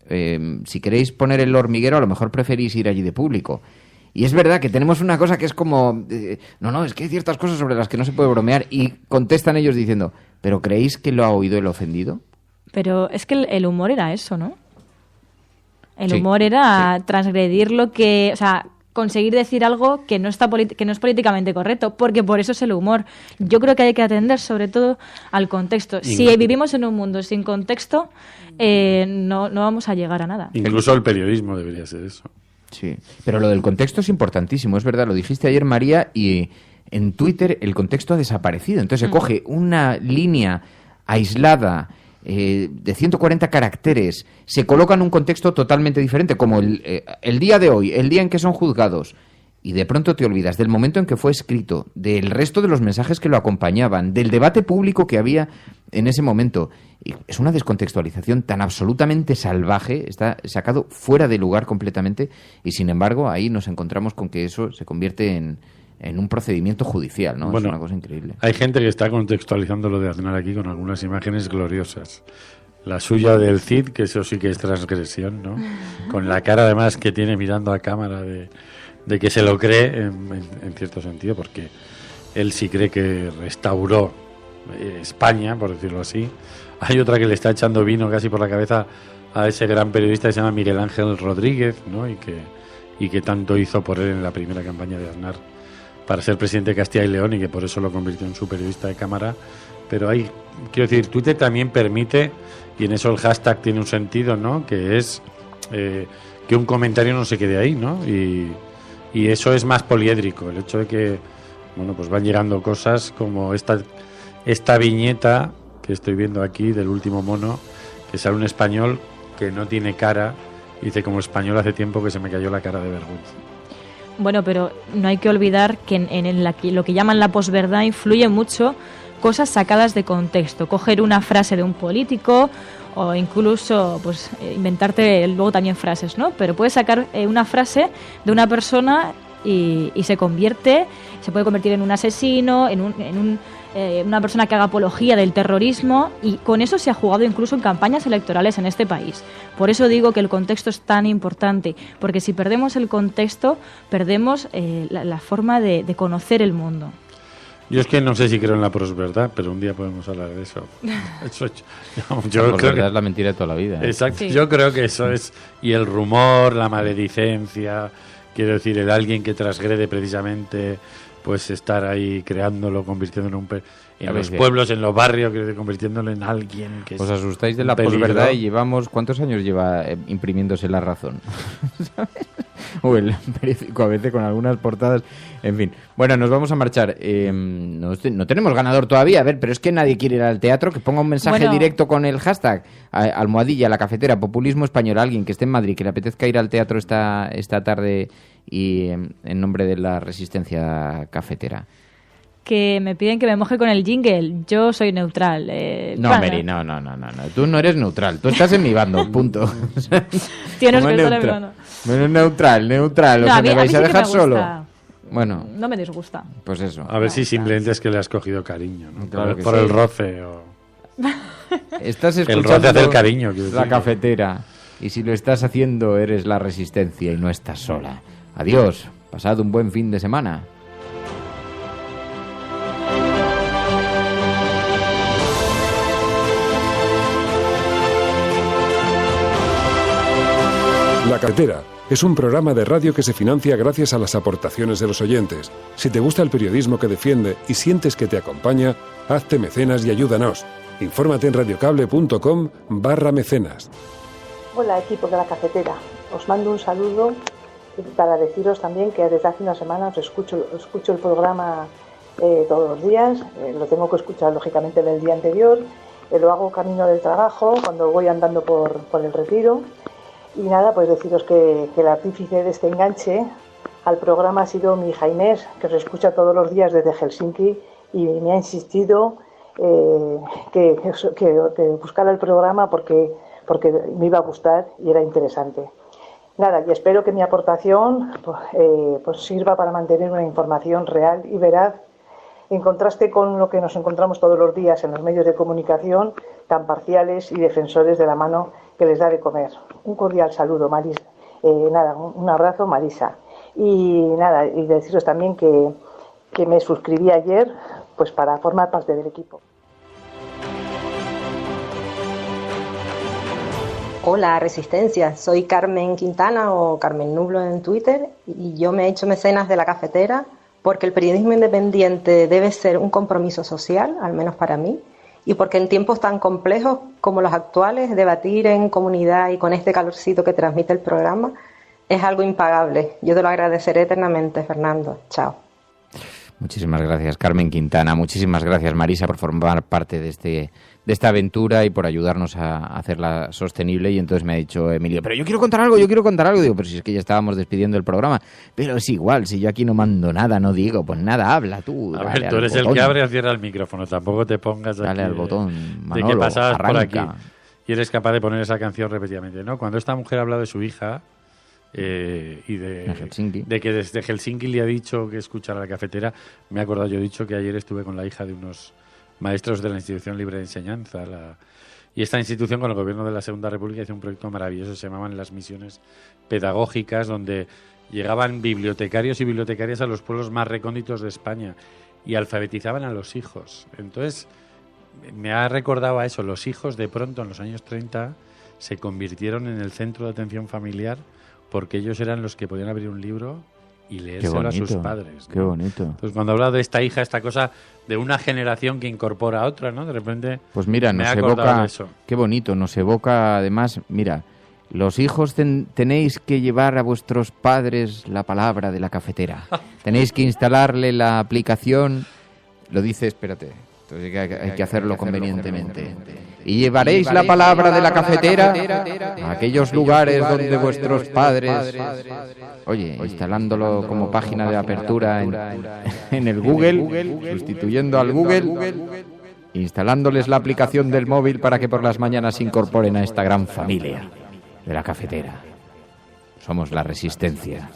S10: si queréis poner el hormiguero, a lo mejor preferís ir allí de público. Y es verdad que tenemos una cosa que es como, no, es que hay ciertas cosas sobre las que no se puede bromear, y contestan ellos diciendo, ¿pero creéis que lo ha oído el ofendido?
S11: Pero es que el humor era eso, ¿no? El humor era transgredir lo que... O sea, conseguir decir algo que no es políticamente correcto, porque por eso es el humor. Yo creo que hay que atender sobre todo al contexto. Si vivimos en un mundo sin contexto, no vamos a llegar a nada.
S12: Incluso el periodismo debería ser eso.
S10: Sí, pero lo del contexto es importantísimo, es verdad, lo dijiste ayer, María, y en Twitter el contexto ha desaparecido. Entonces se coge una línea aislada de 140 caracteres, se coloca en un contexto totalmente diferente, como el día de hoy, el día en que son juzgados, y de pronto te olvidas del momento en que fue escrito, del resto de los mensajes que lo acompañaban, del debate público que había en ese momento. Y es una descontextualización tan absolutamente salvaje, está sacado fuera de lugar completamente, y sin embargo ahí nos encontramos con que eso se convierte en un procedimiento judicial, ¿no?
S12: Bueno,
S10: es una cosa increíble.
S12: Hay gente que está contextualizando lo de Aznar aquí con algunas imágenes gloriosas. La suya del Cid, que eso sí que es transgresión, ¿no? Con la cara además que tiene mirando a cámara de que se lo cree en cierto sentido, porque él sí cree que restauró España, por decirlo así. Hay otra que le está echando vino casi por la cabeza a ese gran periodista que se llama Miguel Ángel Rodríguez, ¿no? Y que tanto hizo por él en la primera campaña de Aznar para ser presidente de Castilla y León, y que por eso lo convirtió en su periodista de cámara. Pero quiero decir, Twitter también permite, y en eso el hashtag tiene un sentido, ¿no? Que es que un comentario no se quede ahí, ¿no? Y eso es más poliédrico, el hecho de que, bueno, pues van llegando cosas como esta viñeta que estoy viendo aquí del último mono, que sale un español que no tiene cara, y dice, como español hace tiempo que se me cayó la cara de vergüenza.
S11: Bueno, pero no hay que olvidar que en lo que llaman la posverdad influye mucho cosas sacadas de contexto. Coger una frase de un político o incluso pues inventarte luego también frases, ¿no? Pero puedes sacar una frase de una persona y se puede convertir en un asesino, en una persona que haga apología del terrorismo, y con eso se ha jugado incluso en campañas electorales en este país. Por eso digo que el contexto es tan importante, porque si perdemos el contexto, perdemos la forma de conocer el mundo.
S12: Yo es que no sé si creo en la posverdad, pero un día podemos hablar de eso. Yo creo que
S10: es la mentira de toda la vida.
S12: Exacto,
S11: sí.
S12: Yo creo que eso es, y el rumor, la maledicencia, quiero decir, el alguien que transgrede precisamente, pues estar ahí creándolo, convirtiéndolo en los pueblos, en los barrios, convirtiéndolo en alguien que
S10: os asustáis de la posverdad y llevamos, ¿cuántos años lleva imprimiéndose La Razón? O el periódico a veces con algunas portadas, en fin. Bueno, nos vamos a marchar. No tenemos ganador todavía, a ver, pero es que nadie quiere ir al teatro. Que ponga un mensaje directo con el hashtag almohadilla, la cafetera, populismo español, alguien que esté en Madrid, que le apetezca ir al teatro esta tarde y en nombre de la resistencia cafetera.
S11: Que me piden que me moje con el jingle. Yo soy neutral.
S10: No, Mary, no. Tú no eres neutral. Tú estás en mi bando, punto.
S11: Tienes que estar en mi bando.
S10: Neutral.
S11: No,
S10: o sea, ¿me vais a dejar solo? Bueno.
S11: No me disgusta.
S10: Pues eso.
S12: A ver si simplemente es que le has cogido cariño, ¿no?
S10: Claro
S12: por el roce o...
S10: Estás escuchando
S12: el roce hace el cariño.
S10: La cafetera. Y si lo estás haciendo, eres la resistencia y no estás sola. Adiós. Pasad un buen fin de semana.
S6: La Cafetera es un programa de radio que se financia gracias a las aportaciones de los oyentes. Si te gusta el periodismo que defiende y sientes que te acompaña, hazte mecenas y ayúdanos. Infórmate en radiocable.com/mecenas.
S14: Hola, equipo de La Cafetera. Os mando un saludo para deciros también que desde hace unas semanas escucho el programa todos los días. Lo tengo que escuchar, lógicamente, del día anterior. Lo hago camino del trabajo, cuando voy andando por el Retiro. Y nada, pues deciros que el artífice de este enganche al programa ha sido mi hija Inés, que os escucha todos los días desde Helsinki y me ha insistido que buscara el programa porque me iba a gustar y era interesante. Nada, y espero que mi aportación pues sirva para mantener una información real y veraz, en contraste con lo que nos encontramos todos los días en los medios de comunicación, tan parciales y defensores de la mano que les da de comer. Un cordial saludo, Marisa. Un abrazo, Marisa. Y nada, y deciros también que me suscribí ayer pues para formar parte del equipo.
S15: Hola, Resistencia. Soy Carmen Quintana o Carmen Nublo en Twitter y yo me he hecho mecenas de La Cafetera porque el periodismo independiente debe ser un compromiso social, al menos para mí, y porque en tiempos tan complejos como los actuales, debatir en comunidad y con este calorcito que transmite el programa es algo impagable. Yo te lo agradeceré eternamente, Fernando. Chao.
S10: Muchísimas gracias, Carmen Quintana. Muchísimas gracias, Marisa, por formar parte de esta aventura y por ayudarnos a hacerla sostenible. Y entonces me ha dicho Emilio, pero yo quiero contar algo. Digo, pero si es que ya estábamos despidiendo el programa. Pero es igual, si yo aquí no mando nada, no digo, pues nada, habla tú.
S12: A ver, tú eres el que abre y cierra el micrófono. Tampoco te pongas aquí.
S10: Dale al botón, Manolo,
S12: de que pasabas
S10: arranca.
S12: por aquí y eres capaz de poner esa canción repetidamente, ¿no? Cuando esta mujer ha hablado de su hija y de que desde Helsinki le ha dicho que escuchara La Cafetera, me he acordado, yo he dicho que ayer estuve con la hija de unos maestros de la Institución Libre de Enseñanza, y esta institución con el gobierno de la Segunda República hizo un proyecto maravilloso, se llamaban las misiones pedagógicas, donde llegaban bibliotecarios y bibliotecarias a los pueblos más recónditos de España y alfabetizaban a los hijos. Entonces me ha recordado a eso, los hijos de pronto en los años 30 se convirtieron en el centro de atención familiar porque ellos eran los que podían abrir un libro y leérselo a sus padres, ¿no?
S10: Qué bonito.
S12: Entonces, cuando habla de esta hija, esta cosa de una generación que incorpora a otra, ¿no? De repente,
S10: pues mira,
S12: me
S10: nos
S12: he acordado
S10: evoca,
S12: de eso.
S10: Qué bonito, nos evoca además, mira, Los hijos tenéis que llevar a vuestros padres la palabra de la cafetera. Tenéis que instalarle la aplicación. Lo dice, espérate. Entonces hay que hacerlo convenientemente. Y llevaréis la palabra de la cafetera a aquellos lugares donde vuestros padres... Oye, instalándolo como página de apertura en el Google, sustituyendo al Google, instalándoles la aplicación del móvil para que por las mañanas se incorporen a esta gran familia de la cafetera. Somos la resistencia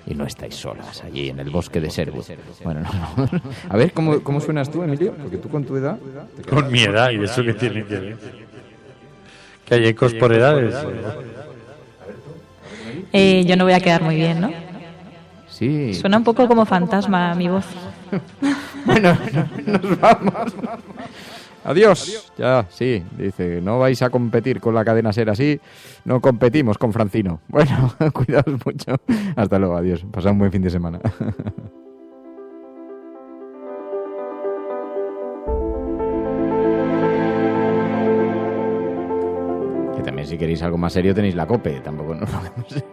S10: y no estáis solas allí en el bosque de Sherwood. Bueno, no. A ver, ¿cómo suenas tú, Emilio? Porque tú con tu edad...
S12: Con mi edad, y eso que tiene que ver. Que hay ecos por edades.
S11: Yo no voy a quedar muy bien, ¿no?
S10: Sí.
S11: Suena un poco como fantasma mi voz.
S10: Bueno, nos vamos. Adiós. Ya, sí, dice, no vais a competir con la cadena SER así, no competimos con Francino. Bueno, cuidaos mucho. Hasta luego, adiós. Pasad un buen fin de semana. Que también si queréis algo más serio tenéis la COPE, tampoco nos podemos...